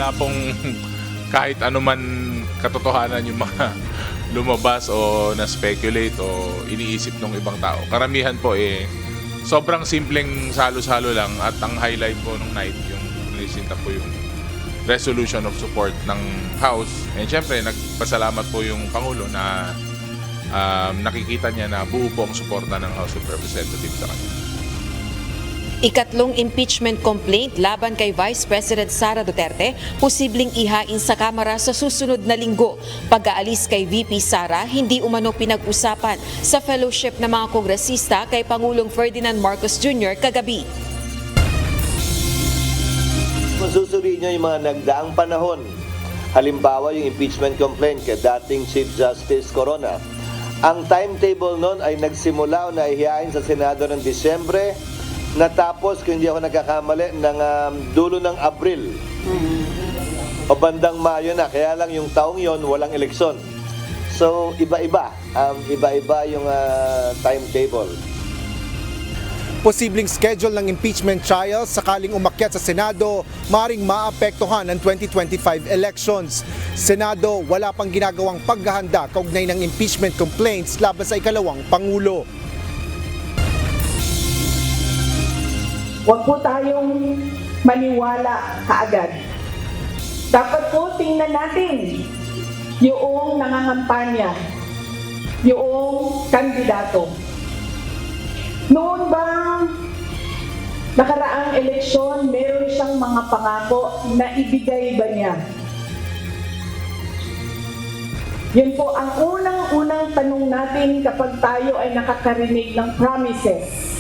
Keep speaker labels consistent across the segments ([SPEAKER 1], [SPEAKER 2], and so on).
[SPEAKER 1] wala pong kahit anuman katotohanan yung mga lumabas o na-speculate o iniisip ng ibang tao. Karamihan po sobrang simpleng salo-salo lang at ang highlight po nung night yung nisinta po yung resolution of support ng House. And syempre, nagpasalamat po yung Pangulo na nakikita niya na buo po ang suporta ng House of Representatives sa kanya.
[SPEAKER 2] Ikatlong impeachment complaint laban kay Vice President Sara Duterte, posibleng ihain sa Kamara sa susunod na linggo. Pag-aalis kay VP Sara, hindi umano pinag-usapan sa fellowship ng mga kongresista kay Pangulong Ferdinand Marcos Jr. kagabi.
[SPEAKER 3] Kung susuriin nyo yung mga nagdaang panahon, halimbawa yung impeachment complaint kay dating Chief Justice Corona, ang timetable nun ay nagsimula o naihiyain sa Senado ng Disyembre, natapos, kung hindi ako nagkakamali, ng dulo ng Abril o bandang Mayo na. Kaya lang yung taong yon walang eleksyon. So, iba-iba yung timetable.
[SPEAKER 4] Posibleng schedule ng impeachment trial sakaling umakyat sa Senado, maring maapektuhan ang 2025 elections. Senado, wala pang ginagawang paghahanda kaugnay ng impeachment complaints laban sa ikalawang Pangulo.
[SPEAKER 5] Huwag po tayong maniwala kaagad. Dapat po tingnan natin yung nangangampanya, yung kandidato. Noon bang nakaraang eleksyon, meron siyang mga pangako na ibigay ba niya? Yun po ang unang-unang tanong natin kapag tayo ay nakakarinig ng promises.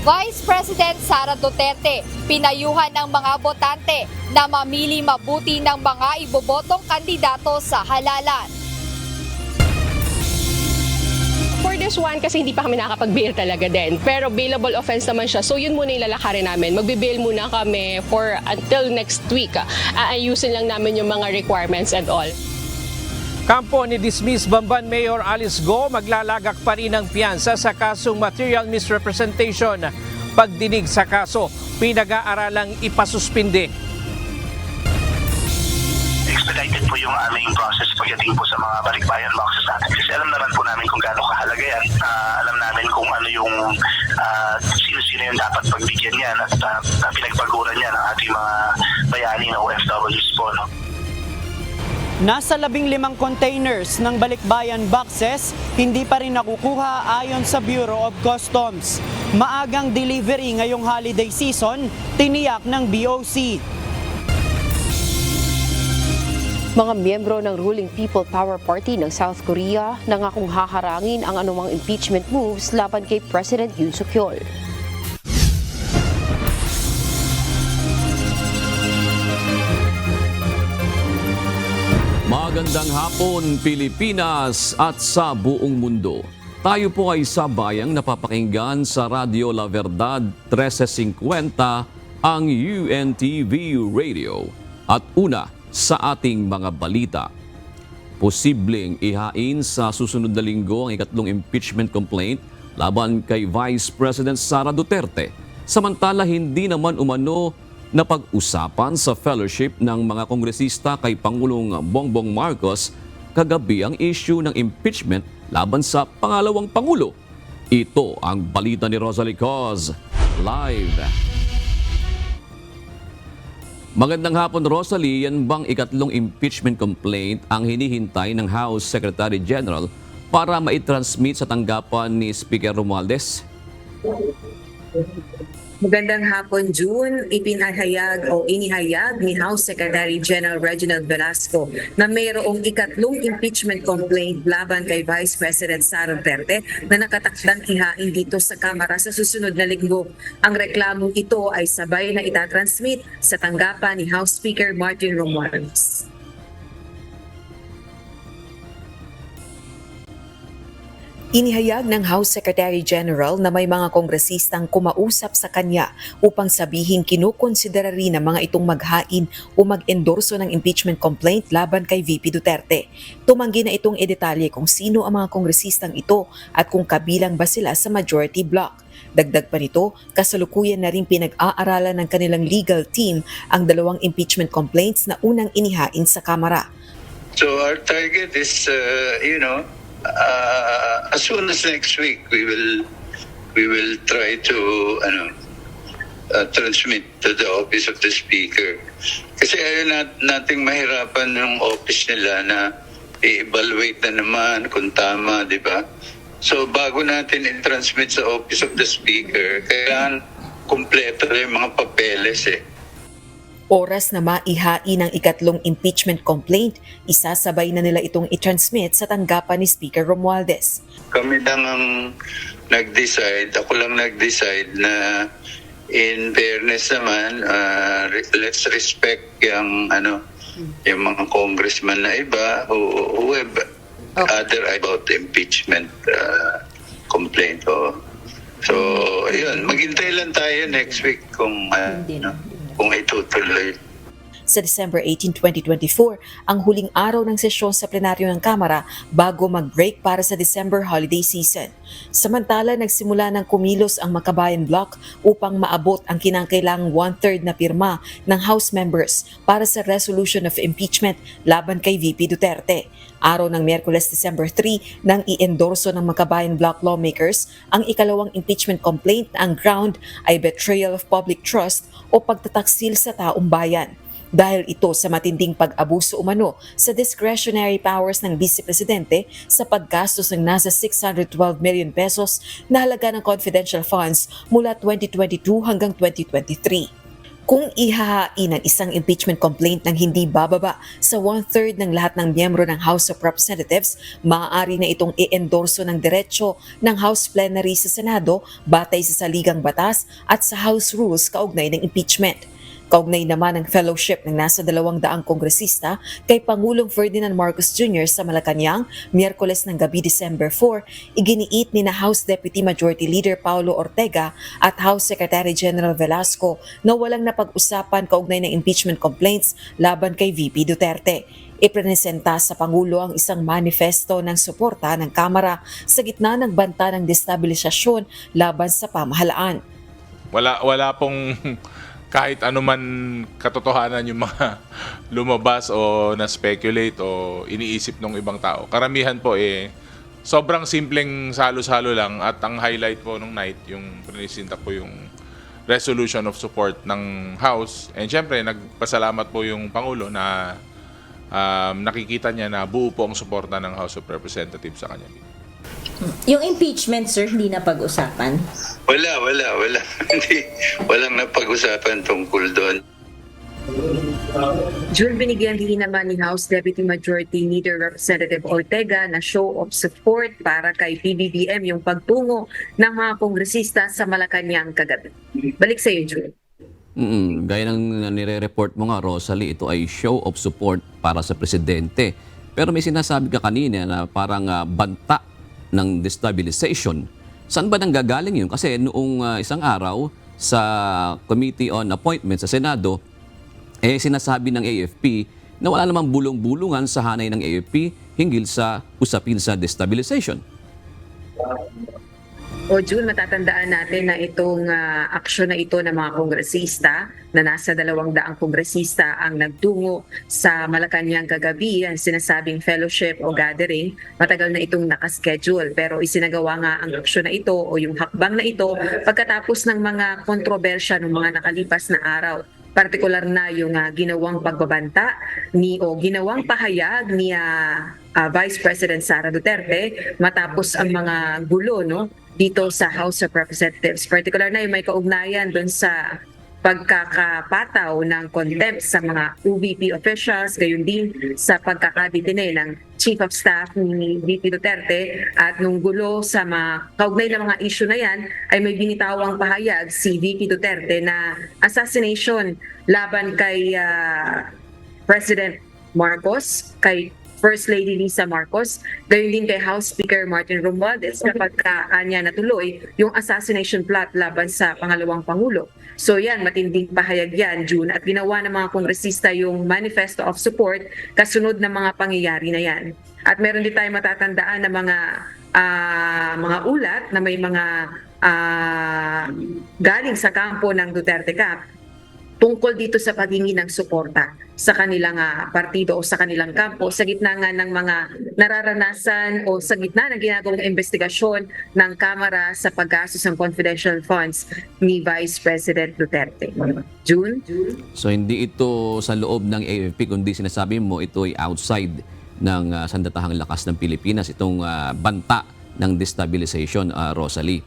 [SPEAKER 6] Vice President Sara Duterte, pinayuhan ng mga botante na mamili mabuti ng mga ibobotong kandidato sa halalan.
[SPEAKER 7] For this one, kasi hindi pa kami nakakapag-bail talaga din. Pero bailable offense naman siya. So yun muna yung lalakarin namin. Magbe-bail muna kami for until next week. Aayusin lang namin yung mga requirements and all.
[SPEAKER 8] Kampo ni dismiss Bamban Mayor Alice Go, maglalagak pa rin ang piyansa sa kasong material misrepresentation. Pagdinig sa kaso, pinag-aaralang ipasuspinde.
[SPEAKER 9] Expedited po yung aming process pagdating po sa mga balikbayan boxes natin. Kasi alam naman po namin kung gaano kahalaga yan. Alam namin kung ano yung sino-sino yung dapat pagbigyan yan at pinagpaguran yan ng ating mga bayani na OFWs po. No?
[SPEAKER 10] Nasa 15 containers ng balikbayan boxes, hindi pa rin nakukuha ayon sa Bureau of Customs. Maagang delivery ngayong holiday season, tiniyak ng BOC.
[SPEAKER 2] Mga miyembro ng ruling People Power Party ng South Korea nangakong haharangin ang anumang impeachment moves laban kay President Yoon Suk-yeol.
[SPEAKER 11] Magandang hapon, Pilipinas at sa buong mundo. Tayo po ay sabayang napapakinggan sa Radio La Verdad 1350, ang UNTV Radio. At una sa ating mga balita. Posibleng ihain sa susunod na linggo ang ikatlong impeachment complaint laban kay Vice President Sara Duterte. Samantala hindi naman umano na pag-usapan sa fellowship ng mga kongresista kay Pangulong Bongbong Marcos kagabi ang issue ng impeachment laban sa pangalawang Pangulo. Ito ang balita ni Rosalie Coz, live. Magandang hapon, Rosalie. Yan bang ikatlong impeachment complaint ang hinihintay ng House Secretary General para maitransmit sa tanggapan ni Speaker Romualdez?
[SPEAKER 12] Magandang hapon, June. Inihayag ni House Secretary General Reginald Velasco na mayroong ikatlong impeachment complaint laban kay Vice President Sara Duterte na nakatakdang ihain dito sa Kamara sa susunod na linggo. Ang reklamong ito ay sabay na itatransmit sa tanggapan ni House Speaker Martin Romualdez.
[SPEAKER 2] Inihayag ng House Secretary General na may mga kongresistang kumausap sa kanya upang sabihing kinukonsidera rin ng mga itong maghain o mag-endorso ng impeachment complaint laban kay VP Duterte. Tumanggi na itong idetalye kung sino ang mga kongresistang ito at kung kabilang ba sila sa majority bloc. Dagdag pa nito, kasalukuyan na rin pinag-aaralan ng kanilang legal team ang dalawang impeachment complaints na unang inihain sa Kamara.
[SPEAKER 13] So our target is, as soon as next week, we will try to transmit to the office of the speaker. Kasi ayaw nating mahirapan yung office nila na i-evaluate na naman kung tama, di ba? So bago natin i-transmit sa office of the speaker, kailangan kumpleto na yung mga papeles
[SPEAKER 2] Oras na maihain ang ikatlong impeachment complaint, isasabay na nila itong i-transmit sa tanggapan ni Speaker Romualdez.
[SPEAKER 13] Kami lang ang nag-decide, ako lang nag-decide na in fairness naman, let's respect yung mga congressman na iba who have other about the impeachment complaint. So, yun, maghintay lang tayo next week kung itutuloy.
[SPEAKER 2] Sa December 18, 2024, ang huling araw ng sesyon sa plenaryo ng Kamara bago mag-break para sa December holiday season. Samantala, nagsimula ng kumilos ang Makabayan Bloc upang maabot ang kinakailangang 1/3 na pirma ng House members para sa resolution of impeachment laban kay VP Duterte. Araw ng Miyerkules, December 3, nang i-endorso ng Makabayan Bloc lawmakers ang ikalawang impeachment complaint na ang ground ay betrayal of public trust o pagtataksil sa taong bayan. Dahil ito sa matinding pag-abuso umano sa discretionary powers ng Vice Presidente sa paggastos ng nasa 612 million pesos na halaga ng confidential funds mula 2022 hanggang 2023. Kung ihahain ang isang impeachment complaint ng hindi bababa sa 1/3 ng lahat ng miyembro ng House of Representatives, maaari na itong i-endorso ng diretsyo ng House Plenary sa Senado batay sa saligang batas at sa House Rules kaugnay ng impeachment. Kaugnay naman ang fellowship ng nasa 200 kongresista kay Pangulong Ferdinand Marcos Jr. sa Malacanang, Miyerkules ng gabi December 4, iginiit ni na House Deputy Majority Leader Paulo Ortega at House Secretary General Velasco na walang napag-usapan kaugnay ng impeachment complaints laban kay VP Duterte. Ipresenta sa Pangulo ang isang manifesto ng suporta ng Kamara sa gitna ng banta ng destabilisasyon laban sa pamahalaan.
[SPEAKER 1] Wala pong kahit anuman katotohanan yung mga lumabas o na-speculate o iniisip ng ibang tao. Karamihan po sobrang simpleng salo-salo lang at ang highlight po nung night, yung prinisinta po yung resolution of support ng House. And syempre, nagpasalamat po yung Pangulo na nakikita niya na buo po ang suporta ng House of Representatives sa kanya.
[SPEAKER 14] Yung impeachment, sir, hindi na pag-usapan?
[SPEAKER 13] Wala. Walang napag-usapan tungkol doon.
[SPEAKER 12] June, binigyan din naman ni House Deputy Majority Leader Representative Ortega na show of support para kay PBBM yung pagtungo ng mga kongresista sa Malacanang kagabi. Balik sa iyo, June.
[SPEAKER 11] Gaya ng nire-report mo nga, Rosalie, ito ay show of support para sa presidente. Pero may sinasabi ka kanina na parang banta ng destabilization. Saan ba nanggagaling yun? Kasi noong isang araw sa Committee on Appointments sa Senado, sinasabi ng AFP na wala namang bulong-bulungan sa hanay ng AFP hinggil sa usapin sa destabilization.
[SPEAKER 12] O June, matatandaan natin na itong aksyon na ito ng mga kongresista na nasa 200 kongresista ang nagtungo sa Malacanang kagabi, ang sinasabing fellowship o gathering, matagal na itong nakaschedule. Pero isinagawa nga ang aksyon na ito o yung hakbang na ito pagkatapos ng mga kontrobersya ng mga nakalipas na araw. Partikular na yung ginawang pagbabanta ginawang pahayag ni Vice President Sara Duterte matapos ang mga gulo dito sa House of Representatives. Partikular na yung may kaugnayan doon sa pagkakapataw ng contempt sa mga UVP officials, gayon din sa pagkakadetine ng Chief of Staff ni VP Duterte. At nung gulo sa mga kaugnay na mga issue na yan, ay may binitawang pahayag si VP Duterte na assassination laban kay President Marcos, kay First Lady Lisa Marcos, gayon din kay House Speaker Martin Romualdez kapag kanya natuloy yung assassination plot laban sa pangalawang Pangulo. So yan, matinding pahayag yan, June, at ginawa ng mga kongresista yung manifesto of support kasunod ng mga pangyayari na yan. At meron din tayo matatandaan na mga ulat na may mga galing sa kampo ng Duterte Camp tungkol dito sa paghingi ng suporta sa kanilang partido o sa kanilang kampo sa gitna nga ng mga nararanasan o sa gitna ng ginagawang investigasyon ng Kamara sa paggastos ng confidential funds ni Vice President Duterte. June?
[SPEAKER 11] So hindi ito sa loob ng AFP kundi sinasabi mo ito ay outside ng sandatahang lakas ng Pilipinas, itong banta ng destabilization, Rosalie.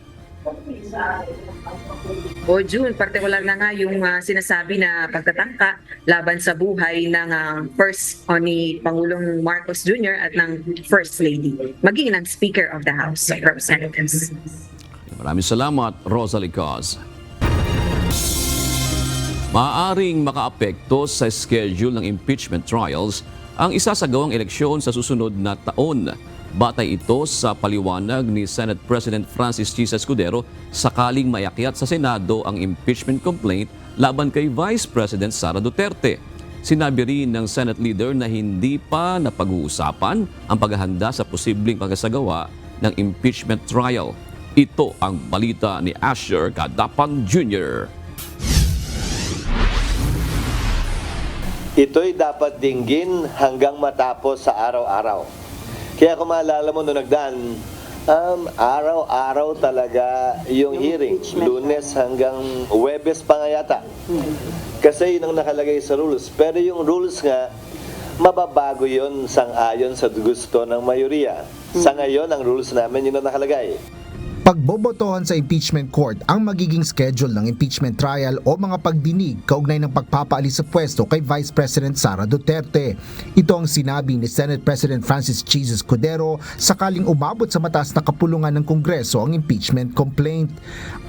[SPEAKER 12] O June, partikular na nga yung sinasabi na pagtatangka laban sa buhay ng ni Pangulong Marcos Jr. at ng First Lady, maging ng Speaker of the House of Representatives.
[SPEAKER 11] Maraming salamat, Rosalie Cos. Maaaring makaapekto sa schedule ng impeachment trials ang isasagawang eleksyon sa susunod na taon. Batay ito sa paliwanag ni Senate President Francis Chis Escudero sakaling mayakyat sa Senado ang impeachment complaint laban kay Vice President Sara Duterte. Sinabi rin ng Senate leader na hindi pa napag-uusapan ang paghahanda sa posibleng pagsasagawa ng impeachment trial. Ito ang balita ni Asher Cadapan Jr.
[SPEAKER 3] Ito'y dapat dinggin hanggang matapos sa araw-araw. Kaya kung maalala mo noong nagdaan, araw-araw talaga yung hearing. Lunes hanggang Huwebes pa nga yata. Kasi yun ang nakalagay sa rules. Pero yung rules nga, mababago yun sang-ayon sa gusto ng mayoriya. Sa ngayon, ang rules namin yun ang nakalagay.
[SPEAKER 4] Pagbobotohan sa impeachment court ang magiging schedule ng impeachment trial o mga pagdinig kaugnay ng pagpapaalis sa pwesto kay Vice President Sara Duterte. Ito ang sinabi ni Senate President Francis Chis Escudero sakaling umabot sa mataas na kapulungan ng Kongreso ang impeachment complaint.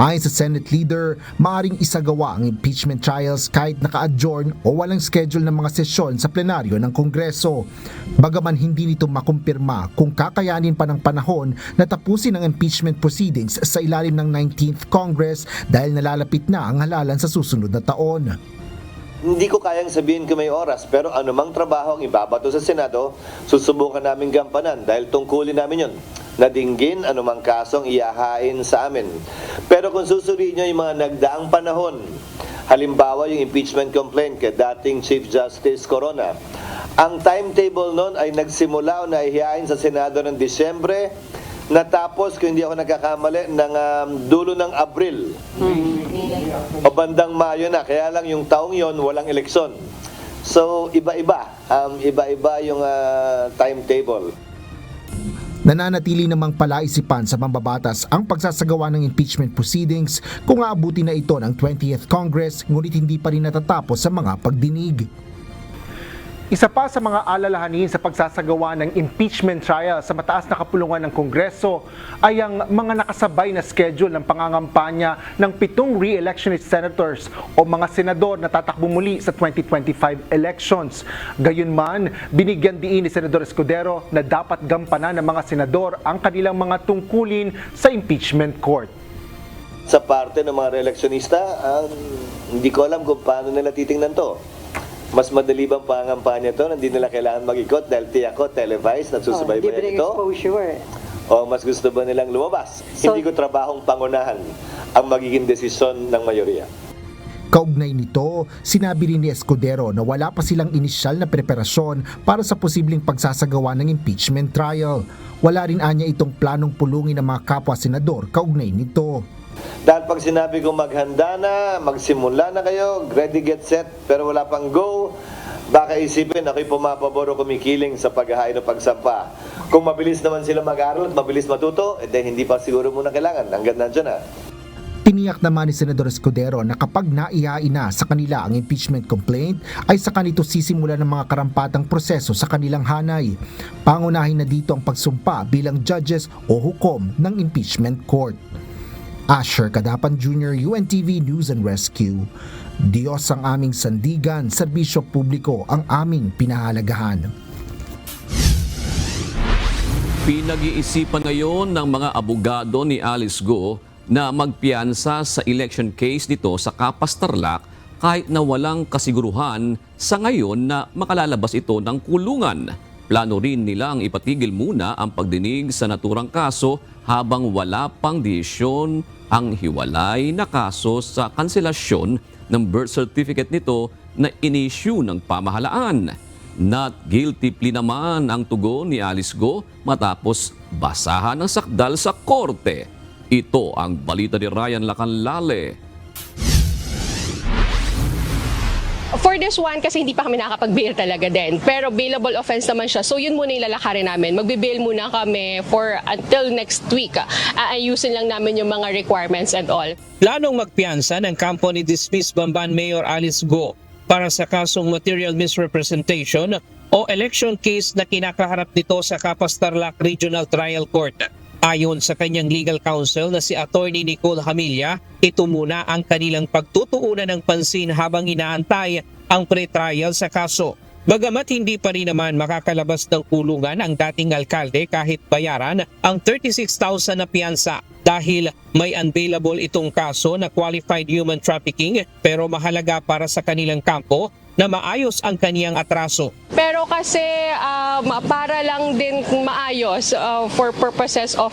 [SPEAKER 4] Ayon sa Senate leader, maaring isagawa ang impeachment trials kahit naka-adjourn o walang schedule ng mga sesyon sa plenaryo ng Kongreso. Bagaman hindi nito makumpirma kung kakayanin pa ng panahon na tapusin ang impeachment proceedings sa ilalim ng 19th Congress dahil nalalapit na ang halalan sa susunod na taon.
[SPEAKER 3] Hindi ko kayang sabihin kung may oras, pero anumang trabaho ang ibabato sa Senado, susubukan namin gampanan dahil tungkulin namin yun. Nadinggin anumang kasong iyahain sa amin. Pero kung susuriin nyo yung mga nagdaang panahon, halimbawa yung impeachment complaint kay dating Chief Justice Corona, ang timetable nun ay nagsimula o naihiyain sa Senado ng Disyembre, natapos, kung hindi ako nagkakamali, ng dulo ng Abril. O bandang Mayo na. Kaya lang yung taong yon walang eleksyon. So, iba-iba. Iba-iba yung timetable.
[SPEAKER 4] Nananatili namang palaisipan sa mambabatas ang pagsasagawa ng impeachment proceedings kung aabuti na ito ng 20th Congress, ngunit hindi pa rin natatapos sa mga pagdinig. Isa pa sa mga alalahanin sa pagsasagawa ng impeachment trial sa mataas na kapulungan ng Kongreso ay ang mga nakasabay na schedule ng pangangampanya ng 7 re-electionist senators o mga senador na tatakbo muli sa 2025 elections. Gayunman, binigyan diin ni Senador Escudero na dapat gampanan ng mga senador ang kanilang mga tungkulin sa impeachment court.
[SPEAKER 3] Sa parte ng mga re-electionista, hindi ko alam kung paano nila titingnan to. Mas madali bang pangampanya to? Hindi nila kailangan mag-ikot dahil tiyako, televised, nagsusubaybayan ito? O mas gusto ba nilang lumabas? Hindi ko trabahong pangunahan ang magiging desisyon ng mayorya.
[SPEAKER 4] Kaugnay nito, sinabi rin ni Escudero na wala pa silang inisyal na preparasyon para sa posibleng pagsasagawa ng impeachment trial. Wala rin anya itong planong pulungin ng mga kapwa-senador kaugnay nito.
[SPEAKER 3] Dahil pag sinabi ko maghanda na, magsimula na kayo, ready, get set, pero wala pang go, baka isipin ako'y pumapabor o kumikiling sa paghahain o pagsampa. Kung mabilis naman sila mag-aral at mabilis matuto, hindi pa siguro muna kailangan. Hanggang nandiyan na.
[SPEAKER 4] Tiniyak naman ni Senador Escudero na kapag naihain na sa kanila ang impeachment complaint, ay saka nito sisimula ng mga karampatang proseso sa kanilang hanay. Pangunahin na dito ang pagsumpa bilang judges o hukom ng impeachment court. Asher Cadapan Jr., UNTV News and Rescue. Diyos ang aming sandigan, serbisyo publiko ang aming pinahalagahan.
[SPEAKER 11] Pinag-iisipan ngayon ng mga abogado ni Alice Go na magpiyansa sa election case nito sa Kapas Tarlac kahit na walang kasiguruhan sa ngayon na makalalabas ito ng kulungan. Plano rin nilang ipatigil muna ang pagdinig sa naturang kaso habang wala pang desisyon ang hiwalay na kaso sa kanselasyon ng birth certificate nito na in-issue ng pamahalaan. Not guilty plea naman ang tugon ni Alice Go matapos basahan ng sakdal sa korte. Ito ang balita ni Ryan Lacanlale.
[SPEAKER 7] For this one, kasi hindi pa kami nakakapag-bail talaga din. Pero bailable offense naman siya. So yun muna yung lalakarin namin. Magbe-bail muna kami for until next week. Aayusin lang namin yung mga requirements and all.
[SPEAKER 8] Planong magpiyansa ng kampo ni dismissed Bamban Mayor Alice Go para sa kasong material misrepresentation o election case na kinakaharap nito sa Kapas Tarlac Regional Trial Court. Ayon sa kanyang legal counsel na si Attorney Nicole Hamilla, ito muna ang kanilang pagtutuunan ng pansin habang inaantay ang pre-trial sa kaso. Bagamat hindi pa rin naman makakalabas ng kulungan ang dating alkalde kahit bayaran ang 36,000 na piyansa dahil may unbailable itong kaso na qualified human trafficking, pero mahalaga para sa kanilang kampo na maayos ang kaniyang atraso.
[SPEAKER 7] Pero kasi para lang din maayos for purposes of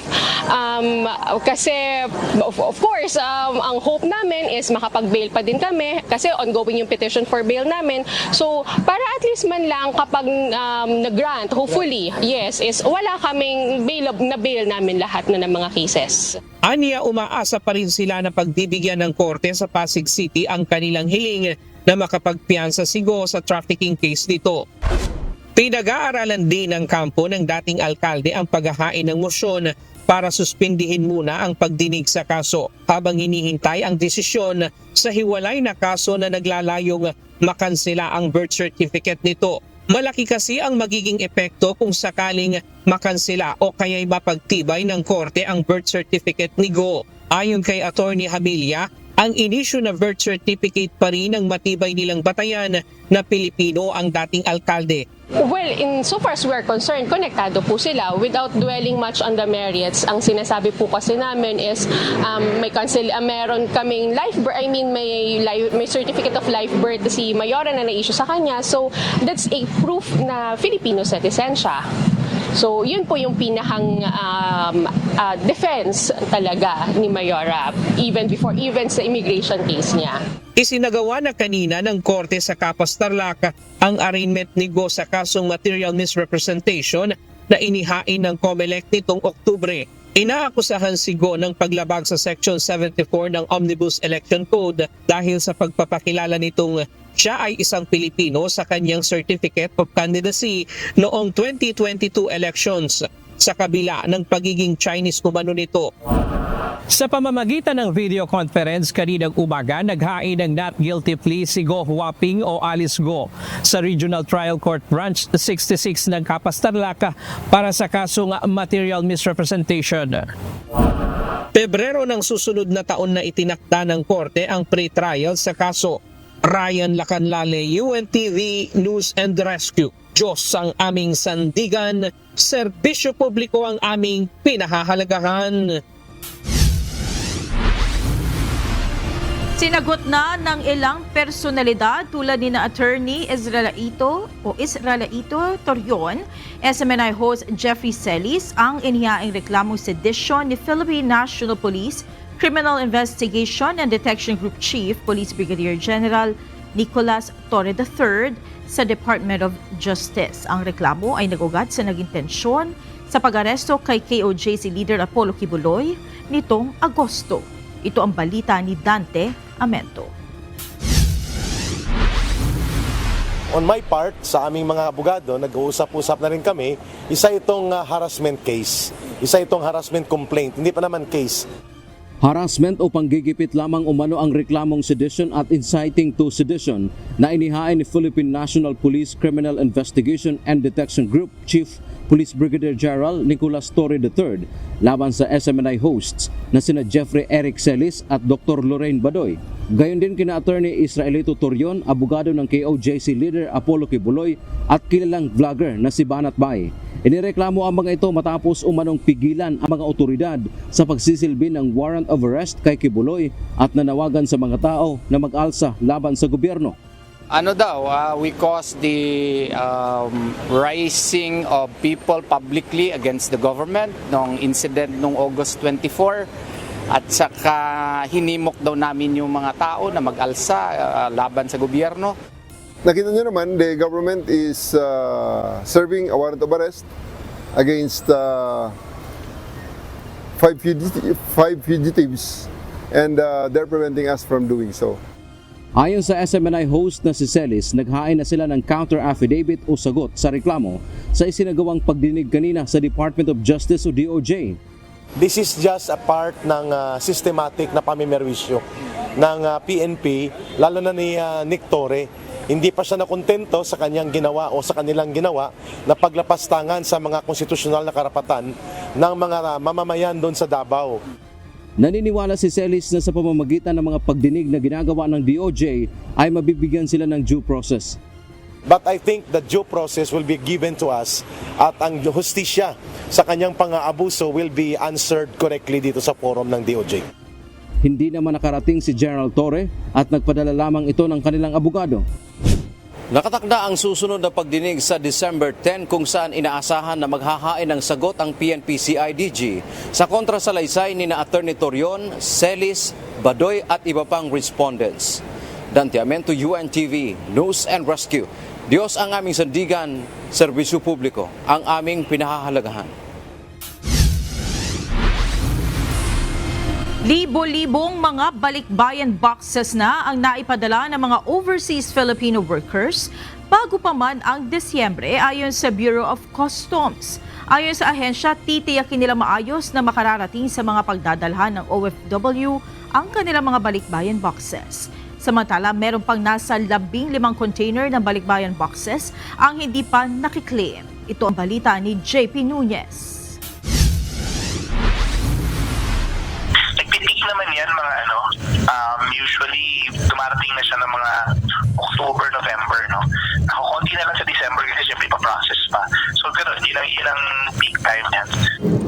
[SPEAKER 7] kasi of course ang hope namin is makapag-bail pa din kami kasi ongoing yung petition for bail namin. So para at least man lang kapag nag-grant, hopefully, yes, is wala kaming bail namin lahat na ng mga cases.
[SPEAKER 8] Aniya, umaasa pa rin sila na pagbibigyan ng korte sa Pasig City ang kanilang hiling na makapagpiyansa si Go sa trafficking case nito. Pinag-aaralan din ng kampo ng dating alkalde ang paghahain ng morsyon para suspindihin muna ang pagdinig sa kaso habang hinihintay ang desisyon sa hiwalay na kaso na naglalayong makansela ang birth certificate nito. Malaki kasi ang magiging epekto kung sakaling makansela o kaya'y mapagtibay ng korte ang birth certificate ni Go. Ayon kay Attorney Hamilla, ang inisyu na birth certificate pa rin ang matibay nilang batayan na Pilipino ang dating alkalde.
[SPEAKER 7] Well, in so far as we're concerned, konektado po sila. Without dwelling much on the merits, ang sinasabi po kasi namin is meron kaming life birth, may certificate of life birth si Mayora na na-issue sa kanya. So that's a proof na Filipino citizen siya. So yun po yung pinakang defense talaga ni Mayora even sa immigration case niya.
[SPEAKER 8] Isinagawa na kanina ng korte sa Kapas Tarlac ang arraignment ni Go sa kasong material misrepresentation na inihain ng COMELEC nitong Oktubre. Inaakusahan si Go ng paglabag sa Section 74 ng Omnibus Election Code dahil sa pagpapakilala nitong siya ay isang Pilipino sa kanyang Certificate of Candidacy noong 2022 elections sa kabila ng pagiging Chinese umano nito.
[SPEAKER 15] Sa pamamagitan ng video conference kaninang umaga, naghain ng not guilty plea si Go Huaping o Alice Go sa Regional Trial Court Branch 66 ng Kapas Tarlac para sa kasong material misrepresentation.
[SPEAKER 8] Pebrero ng susunod na taon na itinakda ng korte ang pre-trial sa kaso. Ryan Lacanlale, UNTV News and Rescue. Diyos ang aming sandigan, serbisyo publiko ang aming pinahahalagahan.
[SPEAKER 16] Sinagot na ng ilang personalidad tulad ni na Attorney Israelito Torion, SMNI host Jeffrey Celis ang inihaing reklamong sedition ni Philippine National Police Criminal Investigation and Detection Group Chief Police Brigadier General Nicolas Torre III sa Department of Justice. Ang reklamo ay nagugat sa naging tensyon sa pag-aresto kay KOJC leader Apollo Kibuloy nitong Agosto. Ito ang balita ni Dante Amento.
[SPEAKER 17] On my part, sa aming mga abogado, nag-uusap-usap na rin kami, isa itong harassment case, isa itong harassment complaint, hindi pa naman case.
[SPEAKER 11] Harassment o panggigipit lamang umano ang reklamong sedition at inciting to sedition na inihain ni Philippine National Police Criminal Investigation and Detection Group Chief Police Brigadier General Nicolas Torre III laban sa SMNI hosts na sina Jeffrey Eric Celis at Dr. Lorraine Badoy. Gayon din kina Attorney Israelito Torion, abogado ng KOJC leader Apollo Kibuloy at kilalang vlogger na si Banat Bay. Inireklamo ang mga ito matapos umanong pigilan ang mga otoridad sa pagsisilbi ng warrant of arrest kay Kibuloy at nanawagan sa mga tao na mag-alsa laban sa gobyerno.
[SPEAKER 18] We caused the rising of people publicly against the government nung incident nung August 24 at saka hinimok daw namin yung mga tao na mag-alsa laban sa gobyerno.
[SPEAKER 19] Nakita nyo naman, the government is serving a warrant of arrest against 5 fugitives and they're preventing us from doing so.
[SPEAKER 11] Ayon sa SMNI host na si Celis, naghain na sila ng counter affidavit o sagot sa reklamo sa isinagawang pagdinig kanina sa Department of Justice o DOJ.
[SPEAKER 17] This is just a part ng systematic na pamimerwisyo ng PNP, lalo na ni Nick Torre. Hindi pa siya nakontento sa kanyang ginawa o sa kanilang ginawa na paglapastangan sa mga konstitusyonal na karapatan ng mga mamamayan doon sa Davao.
[SPEAKER 11] Naniniwala si Celis na sa pamamagitan ng mga pagdinig na ginagawa ng DOJ ay mabibigyan sila ng due process.
[SPEAKER 17] But I think the due process will be given to us at ang hustisya sa kanyang pang-aabuso will be answered correctly dito sa forum ng DOJ.
[SPEAKER 11] Hindi naman nakarating si General Torre at nagpadala lamang ito ng kanilang abogado. Nakatakda ang susunod na pagdinig sa December 10 kung saan inaasahan na maghahain ng sagot ang PNP-CIDG sa kontrasalaysay ni na Attorney Torion, Celis, Badoy at iba pang respondents. Dante Amento, UNTV, News and Rescue. Diyos ang aming sandigan, serbisyo publiko ang aming pinahahalagahan.
[SPEAKER 16] Libo-libong mga balikbayan boxes na ang naipadala ng mga overseas Filipino workers bago pa man ang Disyembre ayon sa Bureau of Customs. Ayon sa ahensya, titiyakin nila maayos na makararating sa mga pagdadalhan ng OFW ang kanilang mga balikbayan boxes. Samantala, meron pang nasa 15 container ng balikbayan boxes ang hindi pa nakiklaim. Ito ang balita ni JP Nunez.
[SPEAKER 9] Nagpitik naman yan mga usually dumarating na siya ng mga October, November, no? Konti na lang sa December kasi siyempre pa-process pa. So gano'n, ilang peak time yan.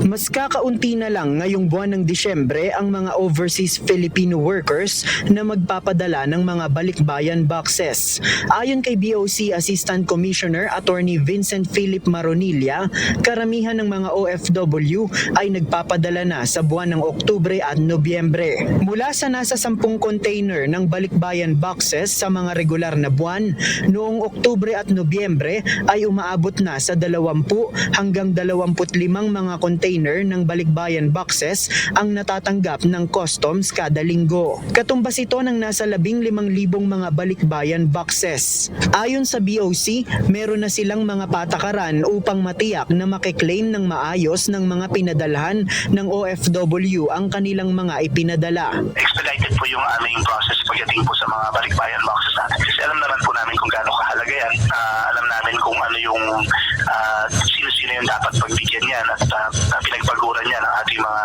[SPEAKER 10] Mas kakaunti na lang ngayong buwan ng Disyembre ang mga overseas Filipino workers na magpapadala ng mga balikbayan boxes. Ayon kay BOC Assistant Commissioner Attorney Vincent Philip Maronilla, karamihan ng mga OFW ay nagpapadala na sa buwan ng Oktubre at Nobyembre. Mula sa nasa 10 container ng balikbayan boxes sa mga regular na buwan, noong Oktubre at Nobyembre ay umaabot na sa 20 hanggang 25 mga container ng balikbayan boxes ang natatanggap ng customs kada linggo. Katumbas ito ng nasa 15,000 mga balikbayan boxes. Ayon sa BOC, meron na silang mga patakaran upang matiyak na makiklaim ng maayos ng mga pinadalhan ng OFW ang kanilang mga ipinadala.
[SPEAKER 9] Expedited po yung aming process pagdating po sa mga balikbayan boxes natin. Kasi alam naman po namin kung gaano kahalaga yan. Alam namin kung ano yung sino-sino yung dapat pagbigyan yan at pinagpaguran yan ang ating mga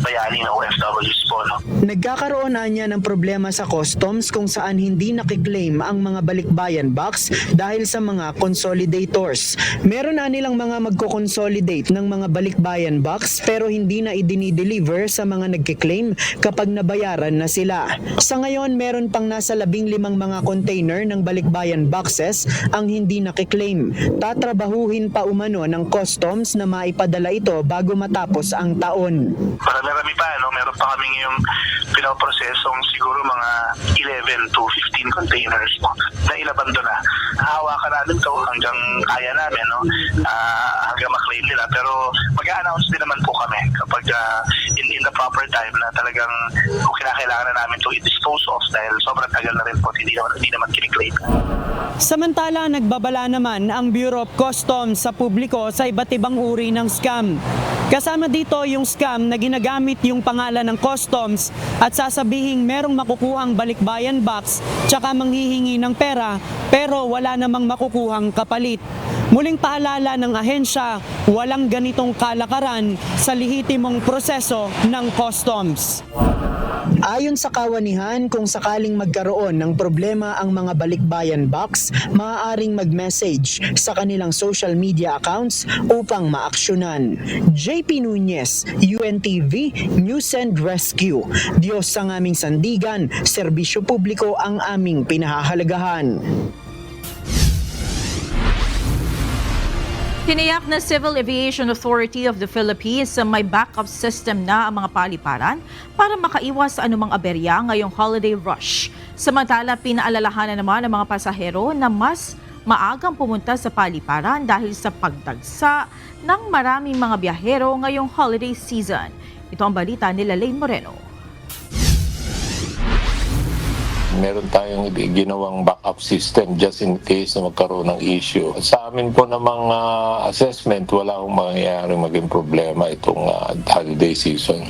[SPEAKER 9] bayani na OFWs po. No?
[SPEAKER 10] Nagkakaroon na niya ng problema sa customs kung saan hindi nakiklaim ang mga balikbayan box dahil sa mga consolidators. Meron na nilang mga magko-consolidate ng mga balikbayan box pero hindi na idinideliver sa mga nagkiklaim kapag nabayaran na sila. Sa ngayon, meron pang nasa 15 mga container ng balikbayan boxes ang hindi nakiklaim. Tatrabahuhin pa umano ng customs na maipadala ito bago matapos ang taon.
[SPEAKER 9] Marami pa, no? Meron pa kami ngayong pinoprosesong siguro mga 11 to 15 containers no? Na ilabando na. Hahawakan namin ito hanggang kaya namin, no? Hanggang maklaim nila. Pero mag-a-announce din naman po kami kapag in the proper time na talagang kung kinakailangan na namin ito i-dispose of dahil sobrang tagal na rin po hindi naman kiniklaim.
[SPEAKER 10] Samantala, nagbabala naman ang Bureau of Customs sa publiko sa iba't ibang uri ng scam. Kasama dito yung scam na ginagamit yung pangalan ng customs at sasabihing merong makukuhang balikbayan box tsaka manghihingi ng pera pero wala namang makukuhang kapalit. Muling paalala ng ahensya, walang ganitong kalakaran sa lehitimong proseso ng customs. Ayon sa kawanihan, kung sakaling magkaroon ng problema ang mga Balikbayan Box, maaaring mag-message sa kanilang social media accounts upang maaksyonan. JP Nunez, UNTV, News and Rescue. Diyos ang aming sandigan, serbisyo publiko ang aming pinahahalagahan.
[SPEAKER 16] Tiniyak na Civil Aviation Authority of the Philippines may backup system na ang mga paliparan para makaiwas sa anumang aberya ngayong holiday rush. Samantala, pinaalalahanan naman ng mga pasahero na mas maagang pumunta sa paliparan dahil sa pagdagsa ng maraming mga biyahero ngayong holiday season. Ito ang balita nila Lane Moreno.
[SPEAKER 20] Meron tayong ginawang backup system just in case na magkaroon ng issue. Sa amin po namang assessment, wala akong mangyayaring maging problema itong holiday season.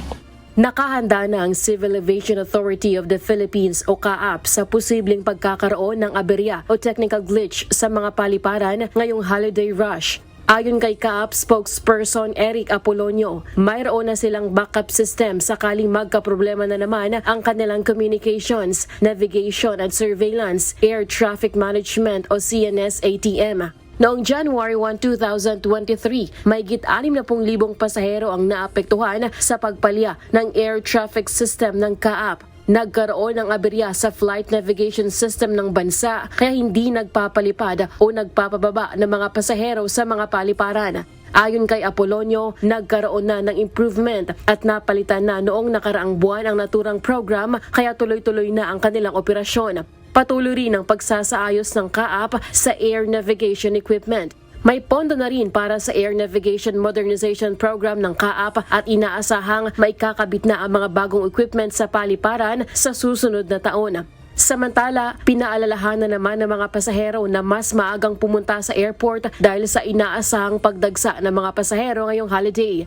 [SPEAKER 21] Nakahanda na ang Civil Aviation Authority of the Philippines o CAAP sa posibleng pagkakaroon ng aberya o technical glitch sa mga paliparan ngayong holiday rush. Ayon kay CAAP spokesperson Eric Apolonio, mayroon na silang backup system sakaling magkaproblema na naman ang kanilang communications, navigation at surveillance, air traffic management o CNS-ATM. Noong January 1, 2023, mahigit 60,000 pasahero ang naapektuhan sa pagpalya ng air traffic system ng CAAP. Nagkaroon ng aberya sa flight navigation system ng bansa kaya hindi nagpapalipad o nagpapababa ng mga pasahero sa mga paliparan. Ayon kay Apolonio, nagkaroon na ng improvement at napalitan na noong nakaraang buwan ang naturang program kaya tuloy-tuloy na ang kanilang operasyon. Patuloy rin ang pagsasaayos ng CAAP sa air navigation equipment. May pondo na rin para sa Air Navigation Modernization Program ng CAAP at inaasahang may kakabit na ang mga bagong equipment sa paliparan sa susunod na taon. Samantala, pinaalalahanan naman ng mga pasahero na mas maagang pumunta sa airport dahil sa inaasahang pagdagsa ng mga pasahero ngayong holiday.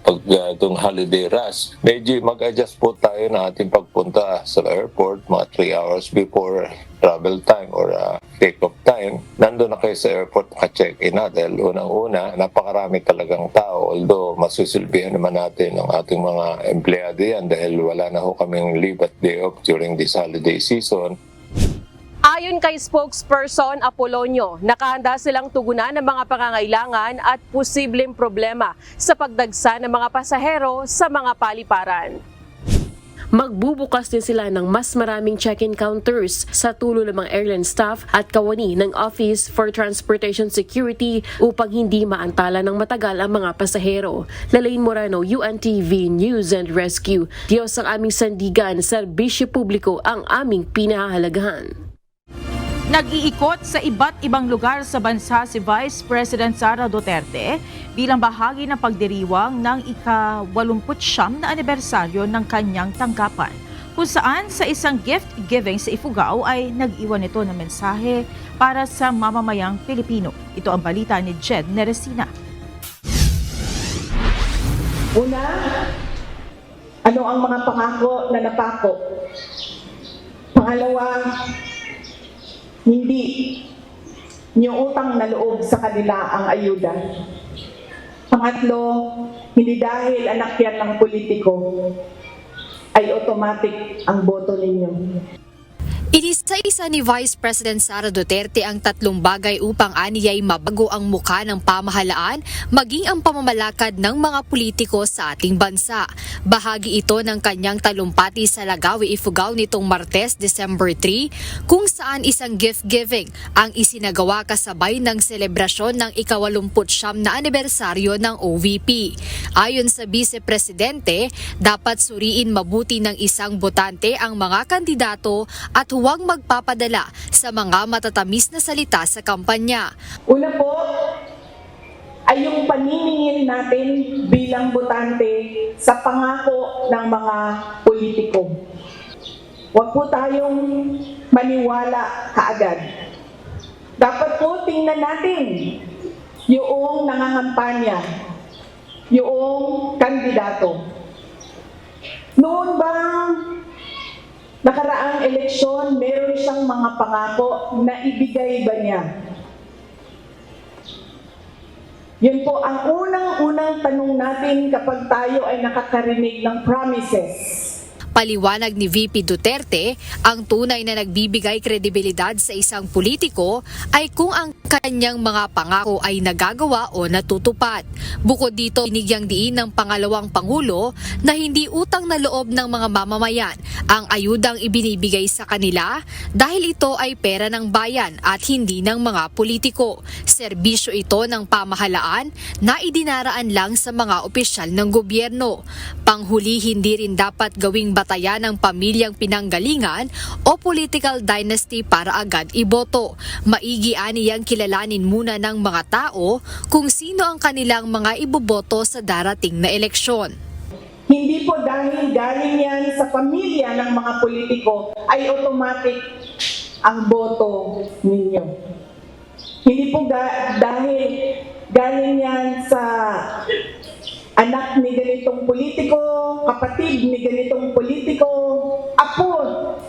[SPEAKER 20] Pag itong holiday rush, medyo mag-adjust po tayo na ating pagpunta sa airport mga 3 hours before travel time or take-off time. Nandun na kayo sa airport, naka-check-in na dahil unang-una, napakarami talagang tao. Although masusilbihan naman natin ang ating mga empleyado yan dahil wala na ho kaming leave at day off during this holiday season.
[SPEAKER 21] Ayon kay spokesperson Apolonio, nakahanda silang tugunan ng mga pangangailangan at posibleng problema sa pagdagsa ng mga pasahero sa mga paliparan. Magbubukas din sila ng mas maraming check-in counters sa tulong ng mga airline staff at kawani ng Office for Transportation Security upang hindi maantala ng matagal ang mga pasahero. Lalaine Moreno, UNTV News and Rescue. Diyos ang aming sandigan, serbisyo publiko ang aming pinahahalagahan.
[SPEAKER 16] Nag-iikot sa iba't ibang lugar sa bansa si Vice President Sara Duterte bilang bahagi ng pagdiriwang ng ika-89 na anibersaryo ng kanyang tanggapan, kung saan sa isang gift giving sa Ifugao ay nag-iwan ito ng mensahe para sa mamamayang Pilipino. Ito ang balita ni Jed Neresina.
[SPEAKER 5] Una, ano ang mga pangako na napako? Pangalawa, hindi niyo utang na loob sa kanila ang ayuda. Pangatlo, hindi dahil anak yan ng politiko ay automatic ang boto ninyo.
[SPEAKER 6] Inisa-isa ni Vice President Sara Duterte ang 3 bagay upang aniyay mabago ang mukha ng pamahalaan maging ang pamamalakad ng mga politiko sa ating bansa. Bahagi ito ng kanyang talumpati sa Lagawi, Ifugao nitong Martes, December 3, kung saan isang gift-giving ang isinagawa kasabay ng selebrasyon ng ika-89 na anibersaryo ng OVP. Ayon sa Vice Presidente, dapat suriin mabuti ng isang botante ang mga kandidato at huwag magpapadala sa mga matatamis na salita sa kampanya.
[SPEAKER 5] Una po ay yung paniningil natin bilang botante sa pangako ng mga politiko. Huwag po tayong maniwala kaagad. Dapat po tingnan natin yung nangangampanya, yung kandidato. Noon bang nakaraang eleksyon, meron siyang mga pangako na ibigay ba niya? Yun po ang unang-unang tanong natin kapag tayo ay nakakarinig ng promises.
[SPEAKER 6] Paliwanag ni VP Duterte, ang tunay na nagbibigay kredibilidad sa isang politiko ay kung ang kanyang mga pangako ay nagagawa o natutupad. Bukod dito, binigyang diin ng pangalawang Pangulo na hindi utang na loob ng mga mamamayan ang ayudang ibinibigay sa kanila dahil ito ay pera ng bayan at hindi ng mga politiko. Serbisyo ito ng pamahalaan na idinaraan lang sa mga opisyal ng gobyerno. Panghuli, hindi rin dapat gawing batayan ng pamilyang pinanggalingan o political dynasty para agad iboto. Maigi aniyang kilalanin muna ng mga tao kung sino ang kanilang mga iboboto sa darating na eleksyon.
[SPEAKER 5] Hindi po dahil galing yan sa pamilya ng mga politiko ay automatic ang boto ninyo. Hindi po dahil galing yan sa anak ni ganitong politiko, kapatid ni ganitong politiko, apo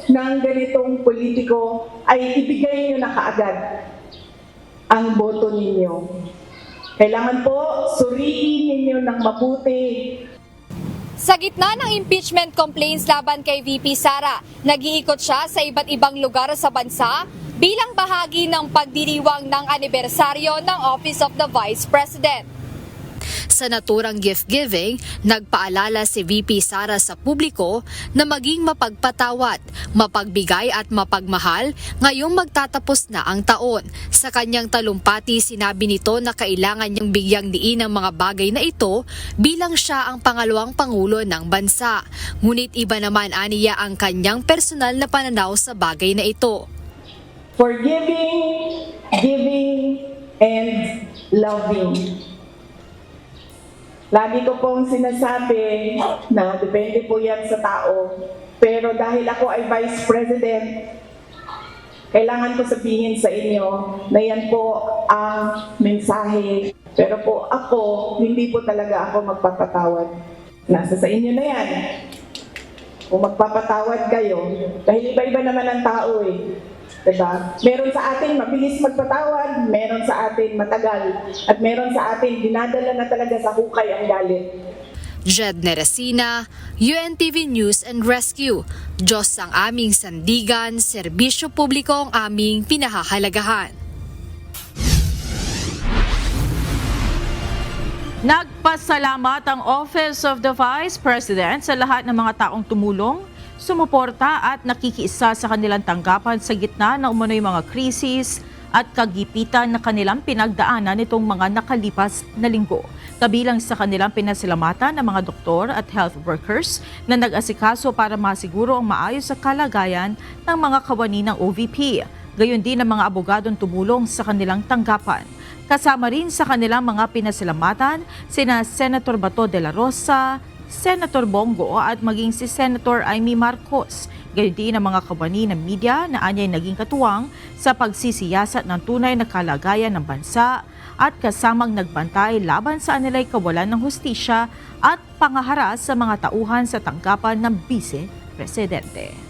[SPEAKER 5] ng ganitong politiko, ay ibigay nyo na kaagad ang boto ninyo. Kailangan po suriin ninyo ng mabuti.
[SPEAKER 6] Sa gitna ng impeachment complaints laban kay VP Sara, nag-iikot siya sa iba't ibang lugar sa bansa bilang bahagi ng pagdiriwang ng anibersaryo ng Office of the Vice President. Sa naturang gift-giving, nagpaalala si VP Sara sa publiko na maging mapagpatawad, mapagbigay at mapagmahal ngayong magtatapos na ang taon. Sa kanyang talumpati, sinabi nito na kailangan niyang bigyang diin ang mga bagay na ito bilang siya ang pangalawang Pangulo ng bansa. Ngunit iba naman aniya ang kanyang personal na pananaw sa bagay na ito.
[SPEAKER 5] Forgiving, giving, and loving. Lagi ko pong sinasabi na depende po yan sa tao. Pero dahil ako ay Vice President, kailangan ko sabihin sa inyo na yan po ang mensahe. Pero po ako, hindi po talaga ako magpapatawad. Nasa sa inyo na yan. Kung magpapatawad kayo, dahil iba-iba naman ang tao eh. Diba? Meron sa atin mabilis magpatawad, meron sa atin matagal, at meron sa atin dinadala na talaga sa hukay ang galit.
[SPEAKER 6] Jed Neresina, UNTV News and Rescue. Diyos ang aming sandigan, serbisyo publiko ang aming pinahahalagahan.
[SPEAKER 16] Nagpasalamat ang Office of the Vice President sa lahat ng mga taong tumulong, sumuporta at nakikiisa sa kanilang tanggapan sa gitna ng umano'y mga krisis at kagipitan na kanilang pinagdaanan nitong mga nakalipas na linggo. Kabilang sa kanilang pinasalamatan ng mga doktor at health workers na nag-asikaso para masiguro ang maayos sa kalagayan ng mga kawani ng OVP. Gayon din ang mga abogadong tumulong sa kanilang tanggapan. Kasama rin sa kanilang mga pinasalamatan sina Senator Bato de la Rosa, Senator Bongo at maging si Senator Amy Marcos. Gayon din ang mga kawani ng media na anyay naging katuwang sa pagsisiyasat ng tunay na kalagayan ng bansa at kasamang nagbantay laban sa anilay kawalan ng hustisya at pangaharas sa mga tauhan sa tanggapan ng Vice Presidente.